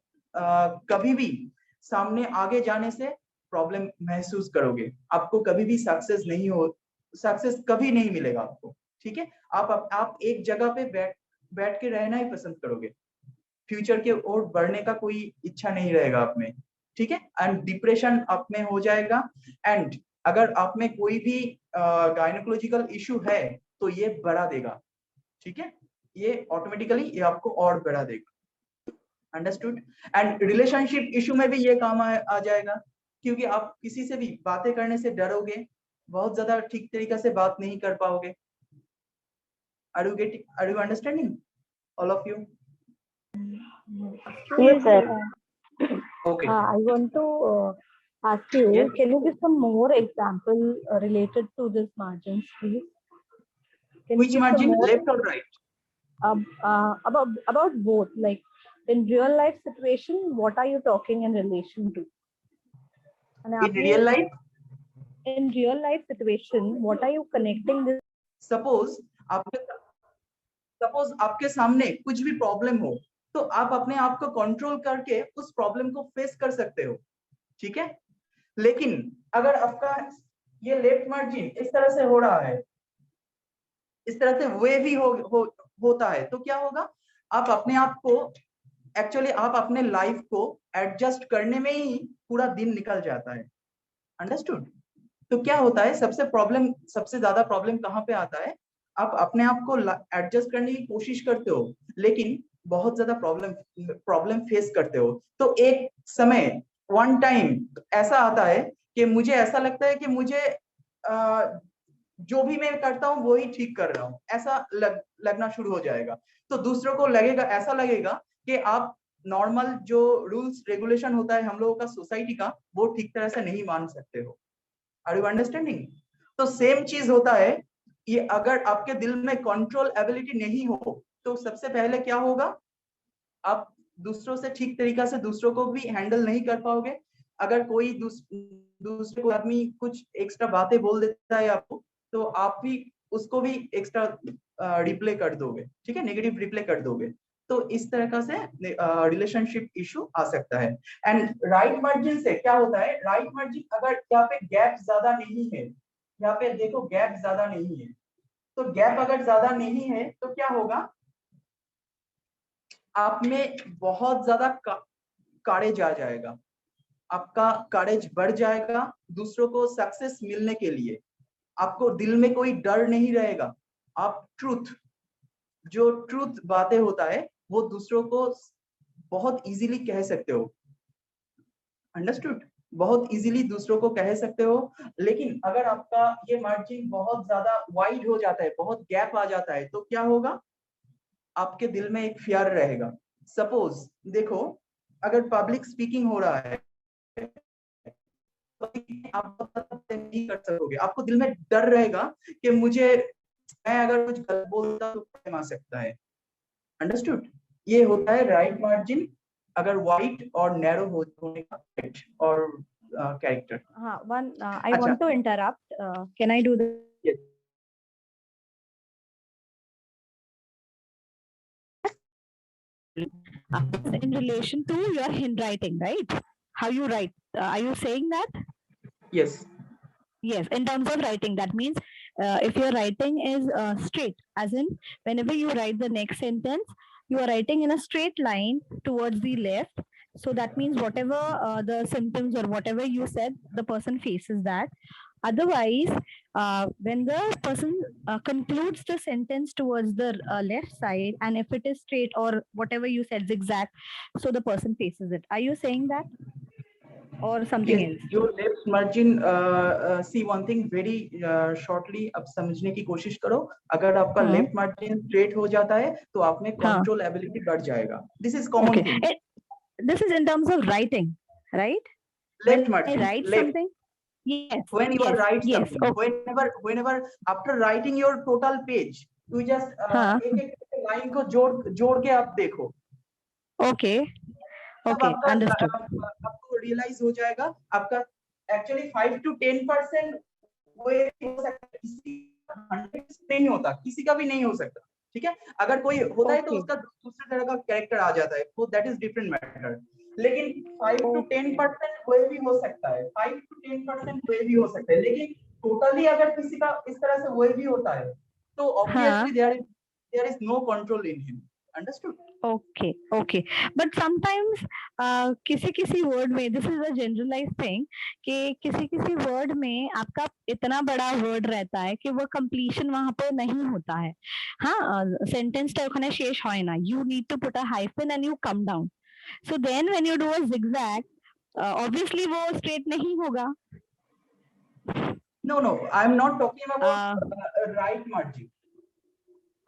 कभी भी सामने आगे जाने से प्रॉब्लम महसूस करोगे, आपको कभी भी सक्सेस कभी नहीं मिलेगा आपको, ठीक है। आप एक जगह पे बैठ के रहना ही पसंद करोगे, फ्यूचर के ओर बढ़ने का कोई इच्छा नहीं रहेगा आप में, ठीक है। एंड डिप्रेशन आप में हो जाएगा। एंड अगर आप में कोई भी गायनेकोलॉजिकल इशू है तो ये बढ़ा देगा, ठीक है, ये ऑटोमेटिकली ये आपको और बढ़ा देगा। अंडरस्टूड। एंड रिलेशनशिप इशू में भी ये काम आ जाएगा, क्योंकि आप किसी से भी बातें करने से डरोगे, बहुत ज्यादा ठीक तरीके से बात नहीं कर पाओगे। Are you understanding all of you? Yes, sir. Okay. I want to ask you, Yes. can you give some more example related to this margins, please? Can you Which give some margin, more, left or right? about both, like in real life situation, what are you talking in relation to? And In real life, in real life situation, what are you connecting this? Suppose आपके सामने कुछ भी प्रॉब्लम हो तो आप अपने आप को कंट्रोल करके उस प्रॉब्लम को फेस कर सकते हो, ठीक है। लेकिन अगर आपका ये लेफ्ट मार्जिन इस तरह से हो रहा है, इस तरह से वे भी होता है, तो क्या होगा, आप अपने आप को एक्चुअली आप अपने लाइफ को एडजस्ट करने में ही पूरा दिन निकल जाता है। अंडरस्टूड। तो क्या होता है, सबसे ज्यादा प्रॉब्लम कहाँ पे आता है, आप अपने आप को एडजस्ट करने की कोशिश करते हो लेकिन बहुत ज्यादा प्रॉब्लम फेस करते हो। तो एक समय वन टाइम ऐसा आता है कि मुझे ऐसा लगता है कि मुझे जो भी मैं करता हूँ वो ही ठीक कर रहा हूँ, ऐसा लगना शुरू हो जाएगा। तो दूसरों को ऐसा लगेगा कि आप नॉर्मल जो रूल्स रेगुलेशन होता है हम लोगों का सोसाइटी का, वो ठीक तरह से नहीं मान सकते हो। Are you understanding? तो सेम चीज होता है, ये अगर आपके दिल में कंट्रोल एबिलिटी नहीं हो तो सबसे पहले क्या होगा, आप दूसरों से ठीक तरीका से दूसरों को भी हैंडल नहीं कर पाओगे। अगर कोई दूसरे को आदमी कुछ एक्स्ट्रा बातें बोल देता है आपको, तो आप भी उसको भी एक्स्ट्रा रिप्ले कर दोगे, ठीक है, नेगेटिव रिप्ले कर दोगे। तो इस तरह से रिलेशनशिप इशू आ सकता है। एंड राइट मार्जिन से क्या होता है, राइट मार्जिन अगर यहाँ पे गैप ज्यादा नहीं है, यहाँ पे देखो गैप ज्यादा नहीं है, तो गैप अगर ज्यादा नहीं है तो क्या होगा, आप में बहुत ज्यादा करेज आ जाएगा, आपका करेज बढ़ जाएगा दूसरों को सक्सेस मिलने के लिए। आपको दिल में कोई डर नहीं रहेगा, आप जो ट्रूथ बातें होता है वो दूसरों को बहुत इजीली कह सकते हो। अंडरस्टूड? बहुत इजीली दूसरों को कह सकते हो। लेकिन अगर आपका ये मार्जिन बहुत ज्यादा वाइड हो जाता है, बहुत गैप आ जाता है, तो क्या होगा, आपके दिल में एक फियर रहेगा। सपोज देखो, अगर पब्लिक स्पीकिंग हो रहा है तो आप नहीं कर सकोगे, आपको दिल में डर रहेगा कि मैं अगर कुछ गलत बोलता तो प्रॉब्लम आ सकता है। अंडरस्टूड? ये होता है राइट मार्जिन अगर वाइड और नैरो होने का और character. I want to interrupt. Can I do this? Yes. In relation to your handwriting, right? How you write? Are you saying that? Yes. Yes, in terms of writing, that means if your writing is straight, as in whenever you write the next sentence, you are writing in a straight line towards the left. So that means whatever the symptoms or whatever you said, the person faces that. Otherwise, when the person concludes the sentence towards the left side, and if it is straight or whatever you said zigzag, so the person faces it. Are you saying that? Or something yes, else? your left margin, see one thing very shortly अब समझने की कोशिश करो। अगर आपका लेफ्ट मार्जिन स्ट्रेट हो जाता है तो आप में कंट्रोल एबिलिटी बढ़ जाएगा। This is common thing. This is in terms of writing, right? Left When margin, I write left. something. Yes. When you are Yes. write Yes. something, Okay. whenever after writing your total page, you just हाँ. एक लाइन को जोड़ के आप देखो, Okay. तब Okay. आपका Understood. आपको रियलाइज हो जाएगा आपका एक्चुअली 5 to 10% वो हो सकता है, किसी 100% नहीं होता, किसी का भी नहीं हो सकता, ठीक है। अगर कोई होता है तो Okay. उसका दूसरे तरह का कैरेक्टर आ जाता है, वो दैट इज डिफरेंट मैटर। लेकिन 5 to 10% कोई भी हो सकता है, 5 to 10% कोई भी हो सकता है, लेकिन टोटली अगर किसी का इस तरह से वही भी होता है तो obviously there is no control in him. Understood? Okay, okay. But sometimes किसी वर्ड में, this is a generalised thing, कि किसी वर्ड में आपका इतना बड़ा वर्ड रहता है कि वो कंप्लीशन वहां पे नहीं होता है। हाँ, सेंटेंसটা ওখানে শেষ হয় না। You need to put a hyphen and you come down. So then when you do a zigzag, obviously वो straight नहीं होगा। No, I am not talking about right margin.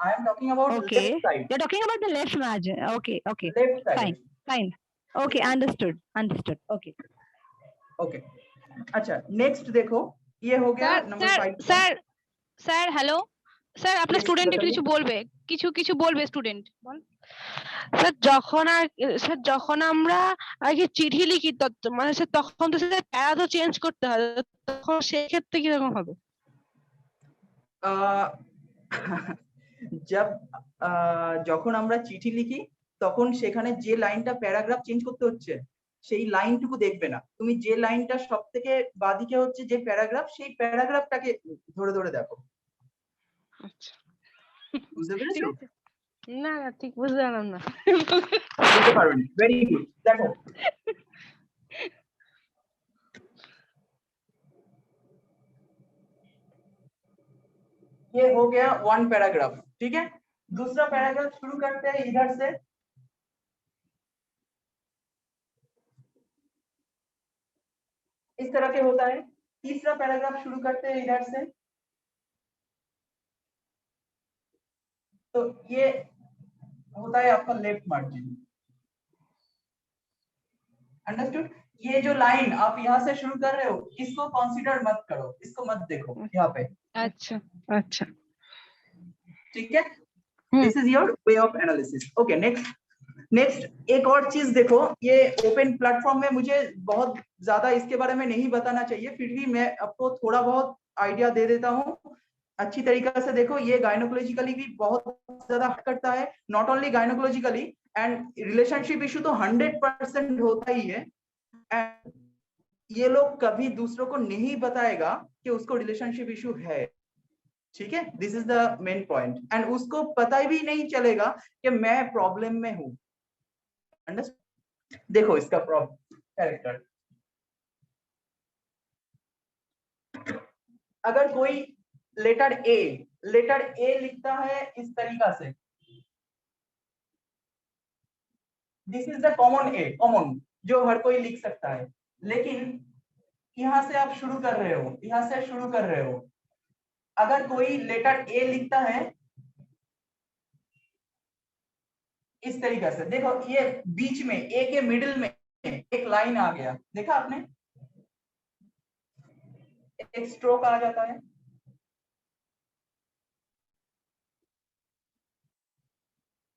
I am talking about Okay. left side. You're talking about the left margin. Okay, okay. Left side. Fine. Okay, understood. Okay. Okay. अच्छा, next देखो, ये हो गया नंबर 5। স্যার হ্যালো স্যার, আপনার Yes, স্টুডেন্ট बताइए। কিছু বলবে স্টুডেন্ট। স্যার যখন আমরা আগে চিঠি লিখি মানে স্যার তখন তো স্যার প্যারা তো চেঞ্জ করতে হয়, তখন সেই ক্ষেত্রে কিরকম হবে? যখন আমরা চিঠি লিখি তখন সেখানে যে লাইনটা প্যারাগ্রাফ চেঞ্জ করতে হচ্ছে সেই লাইনটুকু দেখবে না, তুমি যে লাইনটা সবথেকে বাদিকে হচ্ছে যে প্যারাগ্রাফ, সেই প্যারাগ্রাফটাকে ধরে ধরে দেখো। আচ্ছা, বুঝতে পেরেছো? না ঠিক বুঝতে পারলাম না। বুঝতে পারবেন? Very good. দেখো ये हो गया 1 पैराग्राफ, ठीक है। दूसरा पैराग्राफ शुरू करते हैं इधर से, इस तरह के होता है। तीसरा पैराग्राफ शुरू करते हैं इधर से, तो ये होता है आपका लेफ्ट मार्जिन। अंडरस्टूड? ये जो लाइन आप यहाँ से शुरू कर रहे हो इसको कंसीडर मत करो, इसको मत देखो यहाँ पे। अच्छा अच्छा, ठीक है, this is your way of analysis. Okay, next एक और चीज देखो, ये ओपन प्लेटफॉर्म में मुझे बहुत ज्यादा इसके बारे में नहीं बताना चाहिए, फिर भी मैं आपको थोड़ा बहुत आइडिया दे देता हूँ। अच्छी तरीके से देखो, ये गायनोकोलॉजिकली भी बहुत ज्यादा हट करता है, not only gynaecologically, and relationship issue तो 100% होता ही है। एंड ये लोग कभी दूसरों को नहीं बताएगा कि उसको रिलेशनशिप इशू है, ठीक है। This is the main point, and उसको पता भी नहीं चलेगा कि मैं प्रॉब्लम में हूं। देखो इसका कैरेक्टर, अगर कोई लेटर ए लिखता है इस तरीका से, दिस इज द कॉमन जो हर कोई लिख सकता है, लेकिन यहां से आप शुरू कर रहे हो, अगर कोई लेटर ए लिखता है इस तरीके से, देखो ये बीच में ए के मिडिल में एक लाइन आ गया, देखा आपने, एक स्ट्रोक आ जाता है।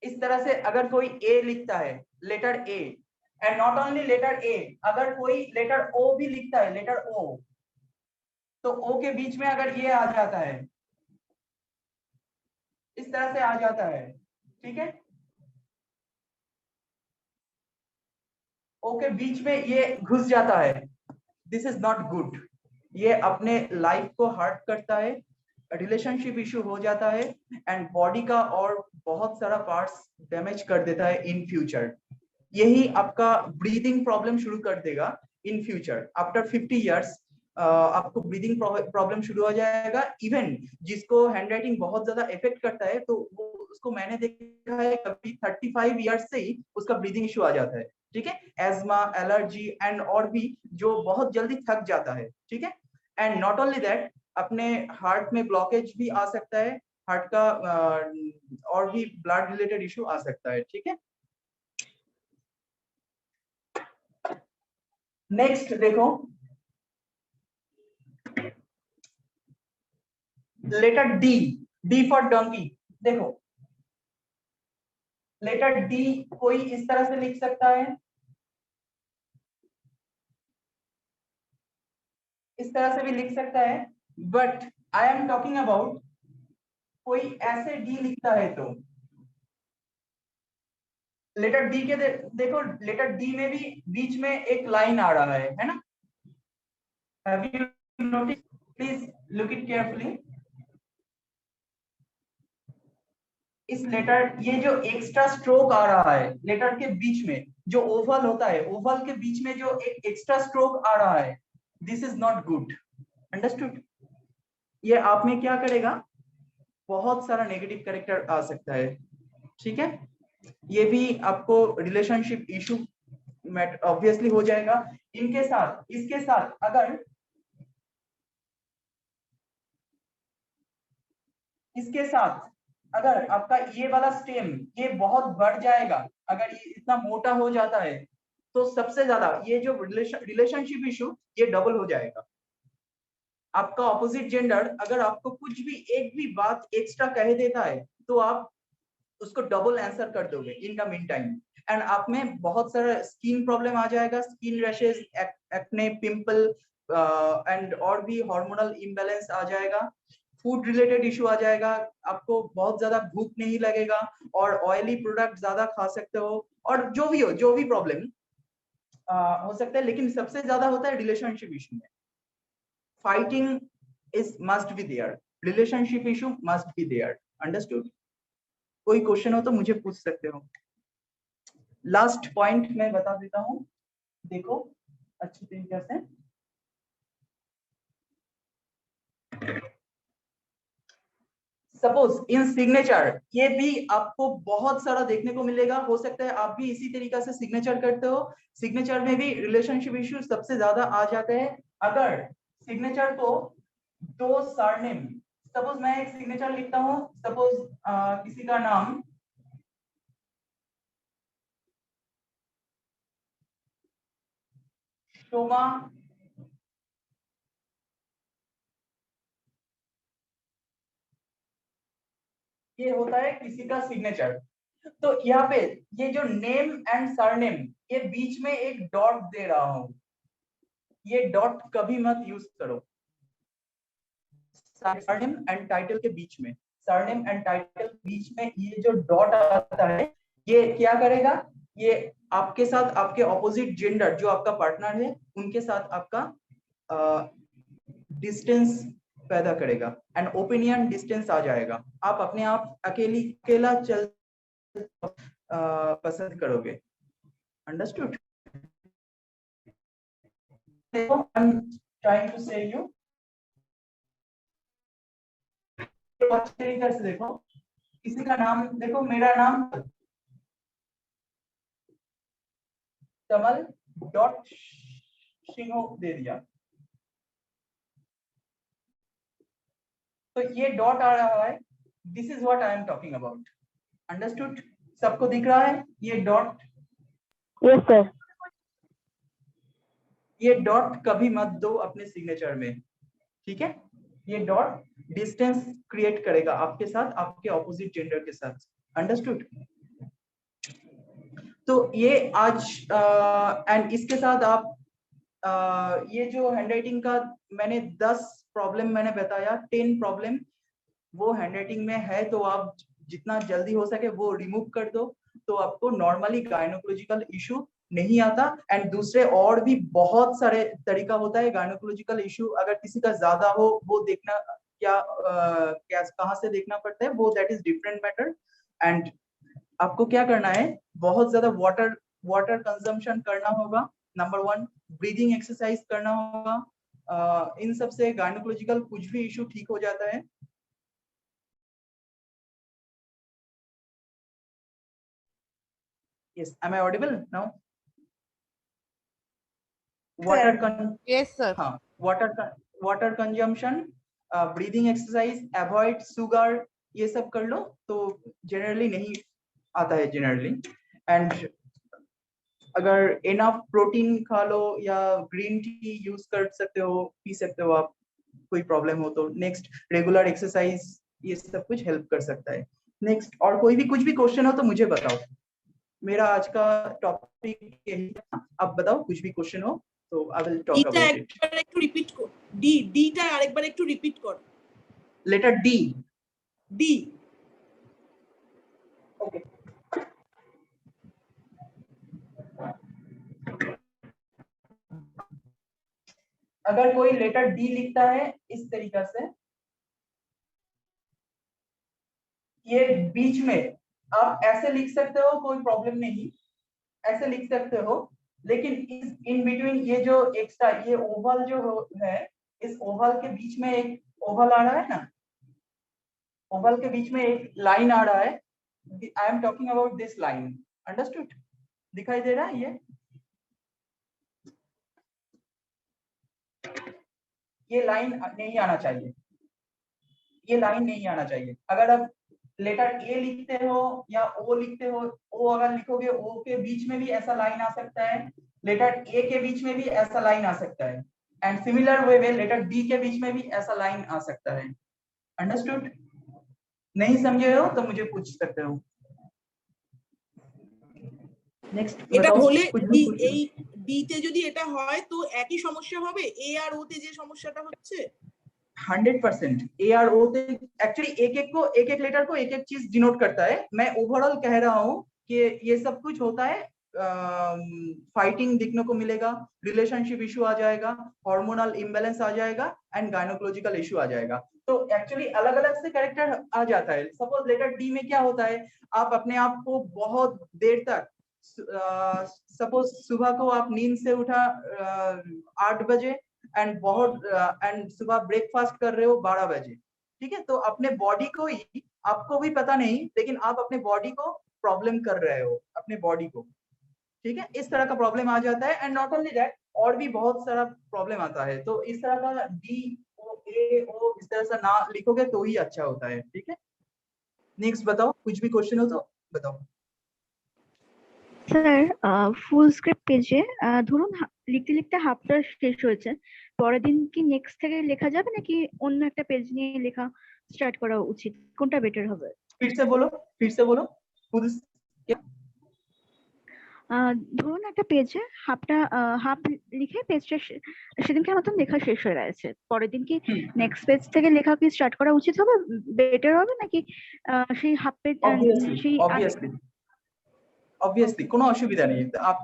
इस तरह से अगर कोई ए लिखता है, letter A, and not only letter A, अगर कोई लेटर ओ भी लिखता है, लेटर ओ, तो ओ के बीच में अगर ये आ जाता है, इस तरह से आ जाता है, ठीक है। ओ के बीच में ये घुस जाता है, दिस इज नॉट गुड। ये अपने लाइफ को हर्ट करता है, रिलेशनशिप इशू हो जाता है, एंड बॉडी का और बहुत सारा पार्ट्स डैमेज कर देता है इन फ्यूचर। यही आपका ब्रीदिंग प्रॉब्लम शुरू कर देगा इन फ्यूचर। आफ्टर 50 इयर्स आपको ब्रीदिंग प्रॉब्लम शुरू हो जाएगा। इवन जिसको हैंडराइटिंग बहुत ज्यादा इफेक्ट करता है, तो वो उसको मैंने देखा है कभी 35 इयर्स से ही उसका ब्रीदिंग इशू आ जाता है, ठीक है। एज्मा, एलर्जी एंड और भी जो बहुत जल्दी थक जाता है, ठीक है। एंड नॉट ओनली दैट, अपने हार्ट में ब्लॉकेज भी आ सकता है, हार्ट का और भी ब्लड रिलेटेड इशू आ सकता है, ठीक है। नेक्स्ट देखो, letter D, D for donkey. देखो लेटर डी कोई इस तरह से लिख सकता है, इस तरह से भी लिख सकता है, but I am talking about कोई ऐसे डी लिखता है तो लेटर डी के देखो लेटर डी में भी बीच में एक लाइन आ रहा है ना? Have you notice? Please look it carefully. इस लेटर, ये जो एक्स्ट्रा स्ट्रोक आ रहा है लेटर के बीच में, जो ओवल होता है, ओवल के बीच में जो एक एक्स्ट्रा स्ट्रोक आ रहा है, this is not good. Understood? ये आप में क्या करेगा, बहुत सारा नेगेटिव कैरेक्टर आ सकता है। ठीक है, ये भी आपको रिलेशनशिप इशू ऑब्वियसली हो जाएगा। इनके साथ, इसके साथ अगर इसके साथ अगर आपका ये वाला स्टेम ये बहुत बढ़ जाएगा, अगर ये इतना मोटा हो जाता है, तो सबसे ज्यादा ये जो रिलेशनशिप इशू ये डबल हो जाएगा। आपका ऑपोजिट जेंडर अगर आपको कुछ भी एक भी बात एक्स्ट्रा कह देता है तो आप उसको डबल आंसर कर दोगे in the mean time, and आप में बहुत सारा स्किन प्रॉब्लम आ जाएगा, skin rashes, acne, pimple and और भी हार्मोनल इम्बैलेंस आ जाएगा, फूड रिलेटेड इशू आ जाएगा, आपको बहुत ज्यादा भूख नहीं लगेगा और ऑयली प्रोडक्ट ज्यादा खा सकते हो, और जो भी प्रॉब्लम हो सकता है। लेकिन सबसे ज्यादा होता है रिलेशनशिप इशू में। Fighting is must be there, relationship issue must be there. Understood? कोई क्वेश्चन हो तो मुझे पूछ सकते हो। लास्ट पॉइंट मैं बता देता हूं, देखो अच्छी तरीके से। सपोज इन सिग्नेचर, ये भी आपको बहुत सारा देखने को मिलेगा, हो सकता है आप भी इसी तरीका से सिग्नेचर करते हो। सिग्नेचर में भी रिलेशनशिप इश्यू सबसे ज्यादा आ जाते हैं। अगर सिग्नेचर को दो सरनेम, सपोज मैं एक सिग्नेचर लिखता हूं, सपोज किसी का नाम शोभा, ये होता है किसी का सिग्नेचर। तो यहाँ पे ये जो नेम एंड सरनेम, ये बीच में एक डॉट दे रहा हूं, ये डॉट कभी मत यूज करो। सरनेम एंड टाइटल के बीच में, सरनेम एंड टाइटल बीच में ये जो डॉट आता है, ये क्या करेगा, ये आपके साथ आपके ऑपोजिट जेंडर जो आपका पार्टनर है उनके साथ आपका डिस्टेंस पैदा करेगा एंड ओपिनियन डिस्टेंस आ जाएगा। आप अपने आप अकेला चल पसंद करोगे। Understood? I am trying to say you, अच्छी तरीके से देखो, किसी का नाम देखो, मेरा नाम कमल डॉट सिंह दे दिया, तो ये डॉट आ रहा है, this is what I am talking about. Understood? सबको दिख रहा है ये डॉट? Yes, sir. ये डॉट कभी मत दो अपने सिग्नेचर में, ठीक है? ये डॉट डिस्टेंस क्रिएट करेगा आपके साथ, आपके ऑपोजिट जेंडर के साथ। अंडरस्टूड? तो ये आज एंड इसके साथ आप ये जो हैंडराइटिंग का मैंने 10 प्रॉब्लम मैंने बताया, 10 प्रॉब्लम वो हैंडराइटिंग में है, तो आप जितना जल्दी हो सके वो रिमूव कर दो, तो आपको नॉर्मली गायनोकोलॉजिकल इशू नहीं आता। एंड दूसरे और भी बहुत सारे तरीका होता है गायनोकोलॉजिकल इशू, अगर किसी का ज्यादा हो वो देखना क्या कहाँ से देखना पड़ता है वो, that is different matter. And आपको क्या करना है, बहुत ज्यादा वाटर कंजम्पशन करना होगा, नंबर 1, ब्रीदिंग एक्सरसाइज करना होगा। इन सब से गायनोकोलॉजिकल कुछ भी इशू ठीक हो जाता है। Yes, am I audible now? Yes, sir. हाँ, water consumption, breathing exercise, avoid sugar, ये सब कर लो तो जनरली नहीं आता है जनरली। एंड अगर इनफ प्रोटीन खा लो या ग्रीन टी यूज कर सकते हो, पी सकते हो आप, कोई प्रॉब्लम हो तो। नेक्स्ट रेगुलर एक्सरसाइज, ये सब कुछ हेल्प कर सकता है। नेक्स्ट और कोई भी कुछ भी क्वेश्चन हो तो मुझे बताओ। मेरा आज का टॉपिक यही था। अब बताओ कुछ भी क्वेश्चन हो तो I will talk about it. একবার একটু রিপিট কর, ডিটা আরেকবার একটু রিপিট কর। Letter D. ডি। ओके, अगर कोई लेटर डी लिखता है इस तरीका से, ये बीच में आप ऐसे लिख सकते हो, कोई प्रॉब्लम नहीं, ऐसे लिख सकते हो, लेकिन इस इन बिटवीन ये जो एक्स्ट्रा ये ओवल जो है, इस ओवल के बीच में एक ओवल आ रहा है ना, ओवल के बीच में एक लाइन आ रहा है। I am talking about this line, understood? दिखाई दे रहा है ये लाइन नहीं आना चाहिए, ये लाइन नहीं आना चाहिए। अगर आप लेटर ए लिखते हो या ओ लिखते हो, ओ अगर लिखोगे ओ के बीच में भी ऐसा लाइन आ सकता है, लेटर ए के बीच में भी ऐसा लाइन आ सकता है, एंड सिमिलर वे में लेटर बी के बीच में भी ऐसा लाइन आ सकता है। अंडरस्टूड? नहीं समझे हो तो मुझे पूछ सकते हो। नेक्स्ट এটা बताओ হলে कुछ ডি, भी पूछो। এই ডি তে যদি এটা হয় তো একই সমস্যা হবে এ আর ও তে যে সমস্যাটা হচ্ছে। 100% ए आर ओ एक्चुअली एक एक लेटर को एक एक चीज डिनोट करता है। मैं ओवरऑल कह रहा हूँ कि ये सब कुछ होता है। फाइटिंग देखने को मिलेगा, रिलेशनशिप इशू आ जाएगा, हार्मोनल इम्बैलेंस आ जाएगा, एंड गायनोकोलॉजिकल इशू आ जाएगा। तो एक्चुअली अलग अलग से कैरेक्टर आ जाता है। सपोज लेटर डी में क्या होता है, आप अपने आप को बहुत देर तक, सपोज सुबह को आप नींद से उठा 8 बजे एंड एंड सुबह ब्रेकफास्ट कर रहे हो 12 बजे, ठीक है? तो अपने बॉडी को ही, आपको भी पता नहीं, लेकिन आप अपने बॉडी को प्रॉब्लम कर रहे हो, अपने बॉडी को, ठीक है? इस तरह का प्रॉब्लम आ जाता है। एंड नॉट ओनली दैट, और भी बहुत सारा प्रॉब्लम आता है। तो इस तरह का डी ओ ए ओ इस तरह से ना लिखोगे तो ही अच्छा होता है, ठीक है? नेक्स्ट बताओ, कुछ भी क्वेश्चन हो तो बताओ। স্যার ফুল স্ক্রিপ্ট পেজে ধরুন লিখতে লিখতে হাফটা শেষ হয়েছে, পরের দিন কি নেক্সট থেকে লেখা যাবে নাকি অন্য একটা পেজ নিয়ে লেখা স্টার্ট করা উচিত, কোনটা বেটার হবে? फिर से बोलो, फिर से बोलो। खुद ধরুন একটা পেজে হাফ লিখে পেজটা সেদিনকার মতন লেখা শেষ হয়ে গেছে, পরের দিন কি নেক্সট পেজ থেকে লেখা কি স্টার্ট করা উচিত হবে, বেটার হবে নাকি সেই হাফ পেজ সেই ऑब्वियसली কোনো অসুবিধা নেই। आप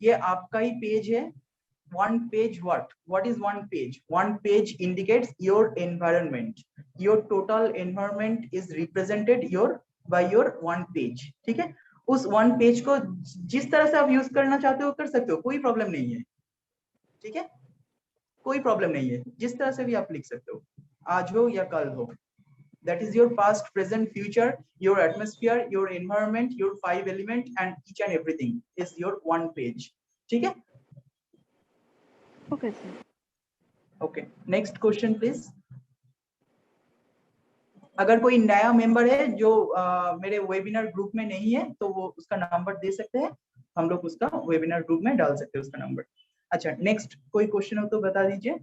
ये आपका ही पेज है। one page, what is one page? One page indicates your environment. Your total environment is represented by your one page, ठीक है? उस one page को जिस तरह से आप यूज करना चाहते हो कर सकते हो, कोई प्रॉब्लम नहीं है, ठीक है? कोई प्रॉब्लम नहीं है, जिस तरह से भी आप लिख सकते हो, आज हो या कल हो। That is your past, present, future, your atmosphere, your environment, your 5 element, and each and everything is your one page, ठीक है? Okay sir. Okay, next question please. अगर कोई नया मेंबर है जो मेरे वेबिनार ग्रुप में नहीं है तो वो उसका नंबर दे सकते हैं, हम लोग उसका वेबिनार ग्रुप में डाल सकते हैं उसका नंबर। अच्छा, नेक्स्ट कोई क्वेश्चन हो तो बता दीजिए।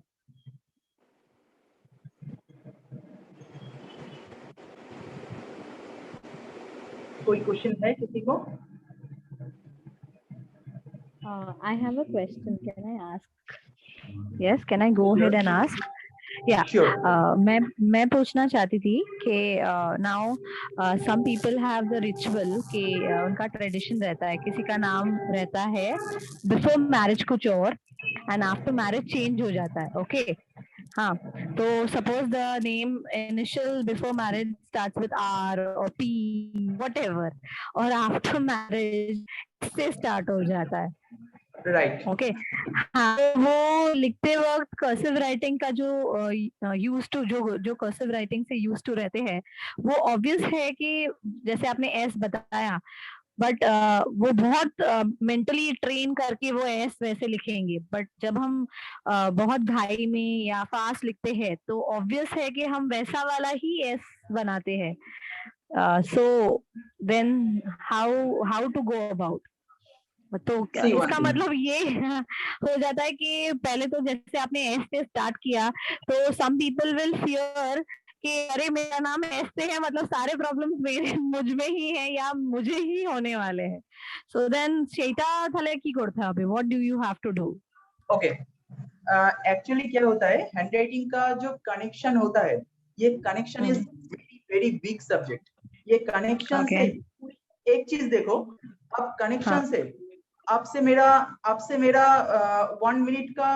कोई क्वेश्चन है किसी को? I have a question. Can I ask? Yes, can I go ahead and ask? Yeah. Sure. मैं पूछना चाहती थी कि now some people have the ritual कि उनका tradition रहता है, किसी का नाम रहता है before marriage कुछ और and after marriage change हो जाता है, okay? हाँ, तो suppose the name initial before marriage starts with R or P whatever, और after marriage से start हो जाता है, राइट, ओके? हाँ, वो लिखते वक्त कर्सिव राइटिंग का जो यूज टू जो कर्सिव राइटिंग से यूज टू रहते हैं, वो ऑब्वियस है कि जैसे आपने एस बताया, बट वो बहुत मेंटली ट्रेन करके वो एस वैसे लिखेंगे, बट जब हम बहुत घाई में या फास्ट लिखते हैं तो ऑब्वियस है कि हम वैसा वाला ही एस बनाते हैं। So then how to go about? तो See one इसका thing. मतलब ये हो जाता है कि पहले तो जैसे आपने एस से स्टार्ट किया तो सम पीपल विल फियर कि अरे मेरा नाम एस से है मतलब सारे प्रॉब्लम्स मेरे मुझ में ही है या मुझे ही होने वाले हैं। सो देन सेटा थाले की करते হবে, what do you have to do? Okay, actually क्या होता है, हैंडराइटिंग का जो कनेक्शन होता है, ये connection is very very big subject. ये कनेक्शन Okay. से एक चीज देखो, अब कनेक्शन से आपसे मेरा 1 मिनट का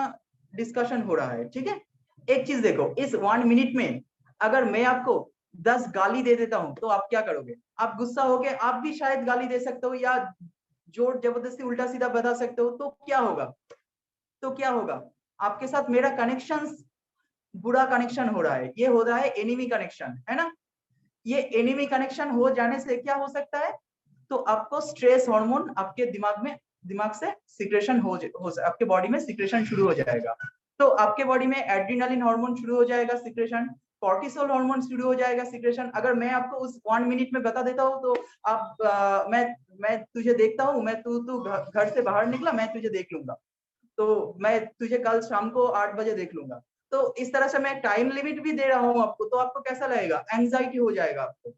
डिस्कशन हो रहा है, ठीक है। एक चीज देखो, इस 1 मिनट में अगर मैं आपको 10 गाली दे देता हूं तो आप क्या करोगे? आप गुस्सा होगे, आप भी शायद गाली दे सकते हो या जोर जबरदस्ती उल्टा सीधा बता सकते हो, तो क्या होगा? आपके साथ मेरा कनेक्शन बुरा कनेक्शन हो रहा है, ये हो रहा है एनिमी कनेक्शन, है ना। ये एनिमी कनेक्शन हो जाने से क्या हो सकता है, तो आपको स्ट्रेस हार्मोन आपके दिमाग से सिक्रेशन आपके बॉडी में सिक्रेशन शुरू हो जाएगा। तो आपके बॉडी में एड्रेनालिन हार्मोन शुरू हो जाएगा सिक्रेशन, कॉर्टिसोल हार्मोन शुरू हो जाएगा सिक्रेशन। अगर मैं आपको उस 1 मिनट में बता देता हूँ तो आप मैं तुझे देखता हूँ, मैं तू घर से बाहर निकला, मैं तुझे देख लूंगा, तो मैं तुझे कल शाम को 8 बजे देख लूंगा। तो इस तरह से मैं टाइम लिमिट भी दे रहा हूँ आपको, तो आपको कैसा लगेगा? एंजाइटी हो जाएगा आपको,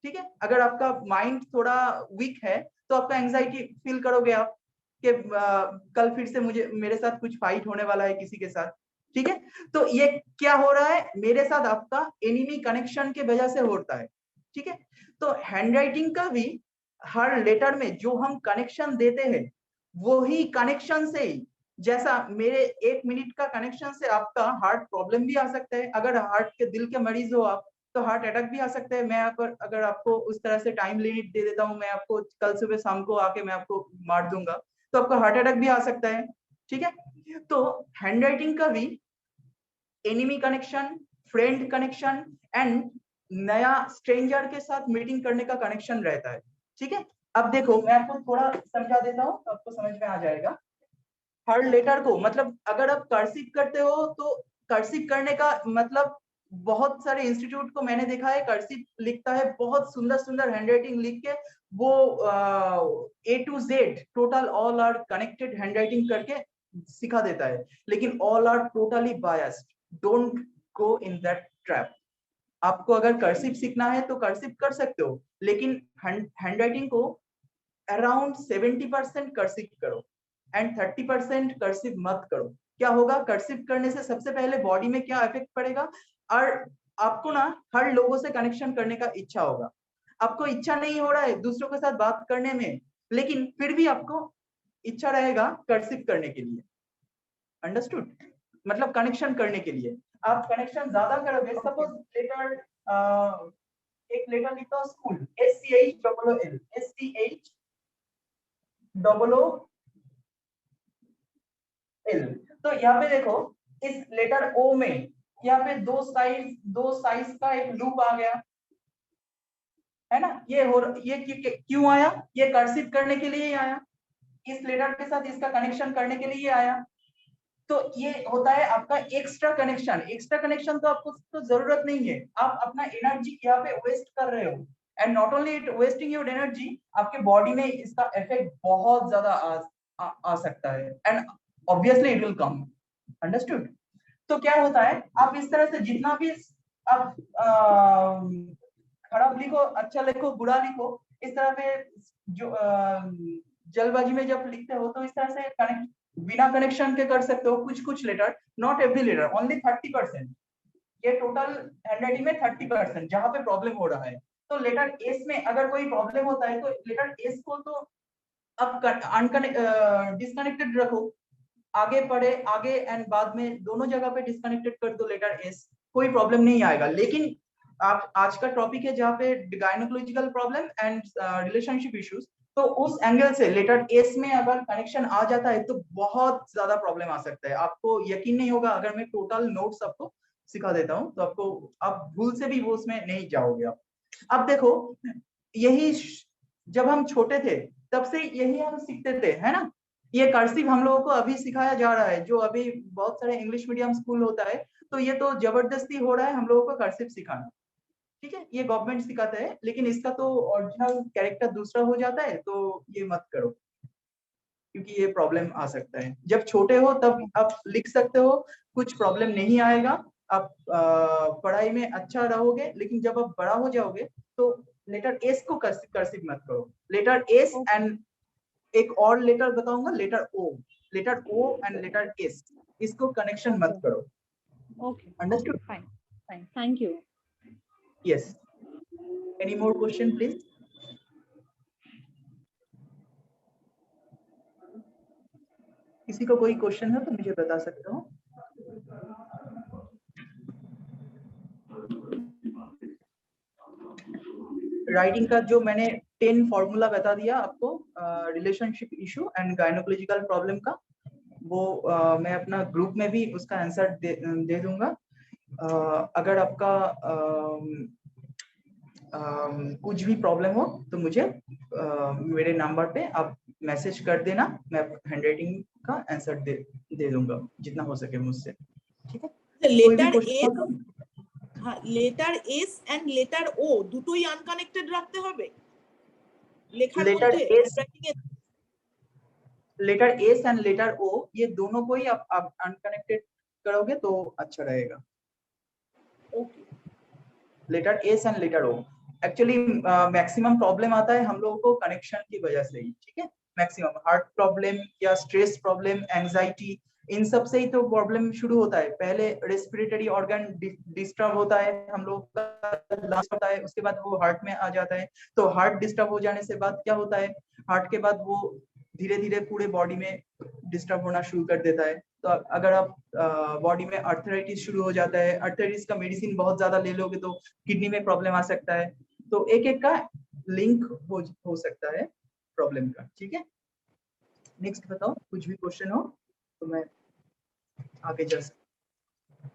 ठीक है। अगर आपका माइंड थोड़ा वीक है तो आपका एंजाइटी फील करोगे आप कि कल फिर से मेरे साथ कुछ फाइट होने वाला है किसी के साथ, ठीक है। तो ये क्या हो रहा है, मेरे साथ आपका एनिमी कनेक्शन के वजह से होता है, ठीक है। तो हैंडराइटिंग का भी हर लेटर में जो हम कनेक्शन देते हैं, वही कनेक्शन से ही, जैसा मेरे 1 मिनट का कनेक्शन से आपका हार्ट प्रॉब्लम भी आ सकता है। अगर हार्ट के दिल के मरीज हो आप, तो हार्ट अटैक भी आ सकता है। मैं अगर आपको उस तरह से टाइम लिमिट दे देता हूँ, मैं आपको कल सुबह शाम को आके मैं आपको मार दूंगा, तो आपको हार्ट अटैक भी आ सकता है, ठीक है। तो हैंडराइटिंग का भी enemy connection, friend connection and नया स्ट्रेंजर के साथ मीटिंग करने का कनेक्शन रहता है, ठीक है। अब देखो, मैं आपको थोड़ा समझा देता हूँ तो आपको समझ में आ जाएगा। हर लेटर को, मतलब अगर आप कर्सिव करते हो तो कर्सिव करने का मतलब, बहुत सारे इंस्टीट्यूट को मैंने देखा है कर्सिव लिखता है, बहुत सुंदर सुंदर हैंडराइटिंग लिख के वो A to Z total all are connected handwriting करके सिखा देता है, लेकिन all are totally biased. Don't go in that trap. आपको अगर कर्सिव सीखना है तो कर्सिव कर सकते हो, लेकिन हैंडराइटिंग को अराउंड 70% कर्सिव करो एंड 30% कर्सिव मत करो। क्या होगा, कर्सिव करने से सबसे पहले बॉडी में क्या इफेक्ट पड़ेगा, और आपको ना हर लोगों से कनेक्शन करने का इच्छा होगा। आपको इच्छा नहीं हो रहा है दूसरों के साथ बात करने में, लेकिन फिर भी आपको इच्छा रहेगा कर्सिव करने के लिए। अंडरस्टूड? मतलब कनेक्शन करने के लिए आप कनेक्शन ज्यादा करोगे। सपोज लेटर, एक लेटर लिखता हूँ स्कूल, SCHOOL, SCHOOL। तो यहाँ पे देखो, इस लेटर O में यहाँ पे दो साइज का एक लूप आ गया, है ना। ये क्यों आया? ये कर्सिव करने के लिए ही आया, इस लेटर के साथ इसका कनेक्शन करने के लिए आया। तो ये होता है आपका एक्स्ट्रा कनेक्शन। एक्स्ट्रा कनेक्शन तो आपको तो जरूरत नहीं है, आप अपना एनर्जी यहाँ पे वेस्ट कर रहे हो, and not only it wasting your energy, आपके बॉडी में इसका इफेक्ट बहुत ज्यादा आ सकता है, and obviously it will come. Understood? तो क्या होता है, आप इस तरह से जितना भी आप खराब लिखो, अच्छा लिखो, बुरा लिखो, इस तरह पे जो जल्दबाजी में जब लिखते हो तो इस तरह से कनेक्ट बिना कनेक्शन के कर सकते हो। कुछ letter, not every letter, only 30%। ये टोटल हैंडराइटिंग में 30% जहां पे प्रॉब्लम हो रहा है। तो लेटर एस में अगर कोई प्रॉब्लम होता है तो लेटर एस को तो अब डिस्कनेक्टेड रखो, आगे पढ़े आगे एंड बाद में दोनों जगह पे डिस्कनेक्टेड कर दो लेटर एस, कोई प्रॉब्लम नहीं आएगा। लेकिन आप आज का टॉपिक है जहाँ पे gynaecological problem and relationship issues, तो उस एंगल से लेटर एस में अगर कनेक्शन आ जाता है तो बहुत ज्यादा प्रॉब्लम आ सकता है। आपको यकीन नहीं होगा, अगर मैं टोटल नोट्स आपको सिखा देता हूँ तो आपको, आप भूल से भी वो उसमें नहीं जाओगे आप। अब देखो, यही जब हम छोटे थे तब से यही हम सीखते थे, है ना। ये कर्सिव हम लोगों को अभी सिखाया जा रहा है, जो अभी बहुत सारे इंग्लिश मीडियम स्कूल होता है, तो ये तो जबरदस्ती हो रहा है हम लोगों को कर्सिव सिखाना, ठीक है। ये गवर्नमेंट सिखाता है, लेकिन इसका तो ओरिजिनल कैरेक्टर दूसरा हो जाता है, तो ये मत करो। क्योंकि ये प्रॉब्लम आ सकता है। जब छोटे हो तब आप लिख सकते हो, कुछ प्रॉब्लम नहीं आएगा, आप पढ़ाई में अच्छा रहोगे। लेकिन जब आप बड़ा हो जाओगे तो लेटर एस को कर्सिव मत करो, लेटर एस एंड एक और लेटर बताऊंगा, letter O and letter S, इसको कनेक्शन मत करो। Okay. Understood? Fine. Fine. Thank you. Yes, any more question please? किसी को कोई क्वेश्चन है तो मुझे बता सकते हो। राइटिंग का जो मैंने 10 फॉर्मूला बता दिया आपको, relationship issue and gynaecological problem का, वो मैं अपना ग्रुप में भी उसका आंसर दे दूंगा। अगर आपका कुछ भी प्रॉब्लम हो तो मुझे मेरे नंबर पे आप मैसेज कर देना, मैं हैंडराइटिंग का आंसर दे दूंगा जितना हो सके मुझसे, ठीक है? लेटर ए, हाँ, लेटर एस एंड लेटर ओ দুটোই আনকানেক্টেড রাখতে হবে লেখার মধ্যে। लेटर एस एंड लेटर ओ ये दोनों को ही आप अनकनेक्टेड करोगे तो अच्छा रहेगा। Okay, letter S and letter O actually maximum problem आता है हम लोगों को कनेक्शन की वजह से ही, ठीक है? मैक्सिमम हार्ट प्रॉब्लम या स्ट्रेस प्रॉब्लम, एंजाइटी, इन सब से ही तो प्रॉब्लम शुरू होता है। पहले रेस्पिरेटरी ऑर्गन डिस्टर्ब होता है, हम लोग का लंग्स होता है, उसके बाद वो हार्ट में आ जाता है। तो हार्ट डिस्टर्ब हो जाने से बाद क्या होता है, हार्ट के बाद वो धीरे धीरे पूरे बॉडी में डिस्टर्ब होना शुरू कर देता है। तो अगर आप बॉडी में अर्थराइटिस शुरू हो जाता है, अर्थराइटिस का मेडिसिन बहुत ज्यादा ले लोगे तो किडनी में प्रॉब्लम आ सकता है। तो एक एक का लिंक हो सकता है प्रॉब्लम का, ठीक है? नेक्स्ट बताओ, कुछ भी क्वेश्चन हो तो मैं आगे जा सकता।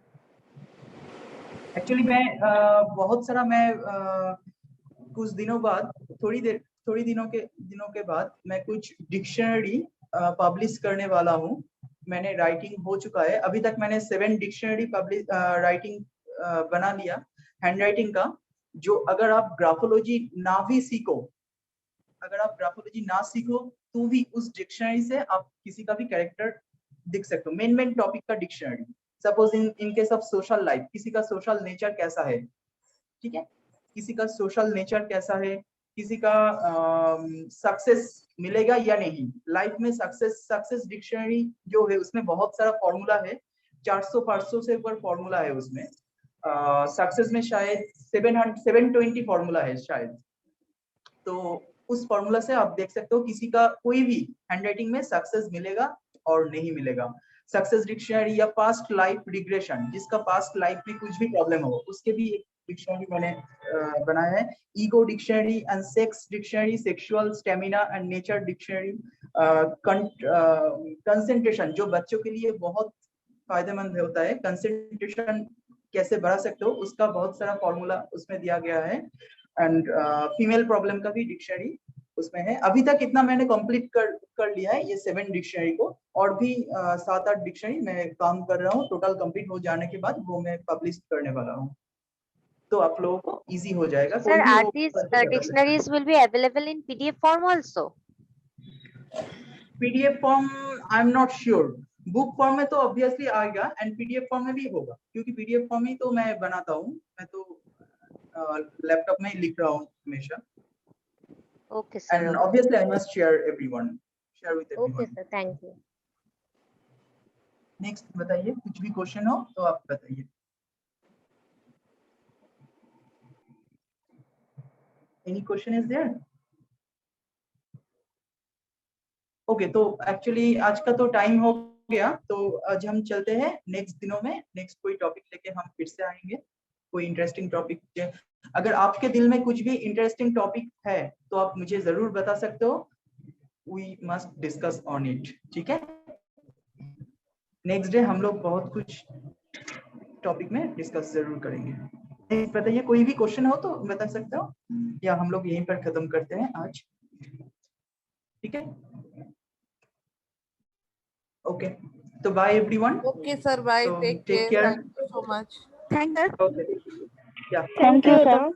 एक्चुअली मैं बहुत सारा कुछ दिनों बाद, थोड़ी दिनों के बाद मैं कुछ डिक्शनरी पब्लिश करने वाला हूँ। मैंने राइटिंग हो चुका है, अभी तक मैंने 7 डिक्शनरी पब्लिश राइटिंग बना लिया हैंडराइटिंग का। जो अगर आप ग्राफोलॉजी ना भी सीखो, अगर आप ग्राफोलॉजी ना सीखो तो भी उस डिक्शनरी से आप किसी का भी कैरेक्टर दिख सकते हो। मेन टॉपिक का dictionary, suppose in case of social life, किसी का सोशल नेचर कैसा है, ठीक है? किसी का सोशल नेचर कैसा है, किसी का सक्सेस मिलेगा या नहीं लाइफ में। सक्सेस डिक्शनरी जो है उसमें बहुत सारा फॉर्मूला है, 400-500 से ऊपर फॉर्मूला है उसमें। सक्सेस में शायद 720 फॉर्मूला है शायद। तो उस फॉर्मूला से आप देख सकते हो किसी का कोई भी हैंडराइटिंग में सक्सेस मिलेगा और नहीं मिलेगा। सक्सेस डिक्शनरी या पास्ट लाइफ रिग्रेशन, जिसका पास्ट लाइफ में कुछ भी प्रॉब्लम हो उसके भी एक डिक्शनरी मैंने बनाया है। Ego dictionary and sex dictionary, sexual stamina and nature dictionary, concentration जो बच्चों के लिए बहुत फायदेमंद होता है, कंसंट्रेशन कैसे बढ़ा सकते हो उसका बहुत सारा फॉर्मूला उसमें दिया गया है। एंड फीमेल प्रॉब्लम का भी डिक्शनरी उसमें है। अभी तक इतना मैंने कंप्लीट कर लिया है ये 7 डिक्शनरी को, और भी 7-8 डिक्शनरी मैं काम कर रहा हूँ। टोटल कंप्लीट हो जाने के बाद वो मैं पब्लिश करने वाला हूँ, तो आप लोगों को इजी हो जाएगा। Sir, are these dictionaries will be available in PDF form also? PDF form I am not sure, book form में तो ऑब्वियसली आएगा एंड PDF फॉर्म में भी होगा, क्योंकि PDF फॉर्म ही तो मैं बनाता हूँ। मैं तो लैपटॉप में ही लिख रहा हूँ हमेशा। Okay, sir. And obviously I must share with everyone. Okay, sir. Thank you. Next बताइए, कुछ भी क्वेश्चन हो तो आप बताइए। Any question is there? Okay, तो एक्चुअली आज का तो टाइम हो गया, तो आज हम चलते हैं नेक्स्ट दिनों में। नेक्स्ट कोई टॉपिक लेके हम फिर से आएंगे, कोई इंटरेस्टिंग टॉपिक। अगर आपके दिल में कुछ भी इंटरेस्टिंग टॉपिक है तो आप मुझे जरूर बता सकते हो। We must discuss on it, ठीक है? नेक्स्ट डे हम लोग बहुत कुछ टॉपिक में डिस्कस जरूर करेंगे। बताइए, कोई भी क्वेश्चन हो तो बता सकते हो, या हम लोग यहीं पर खत्म करते हैं आज, ठीक है? ओके, तो bye everyone. Okay, sir. Bye. Take care. Thank you so much. Thank you. Okay. Yeah. Thank you, sir.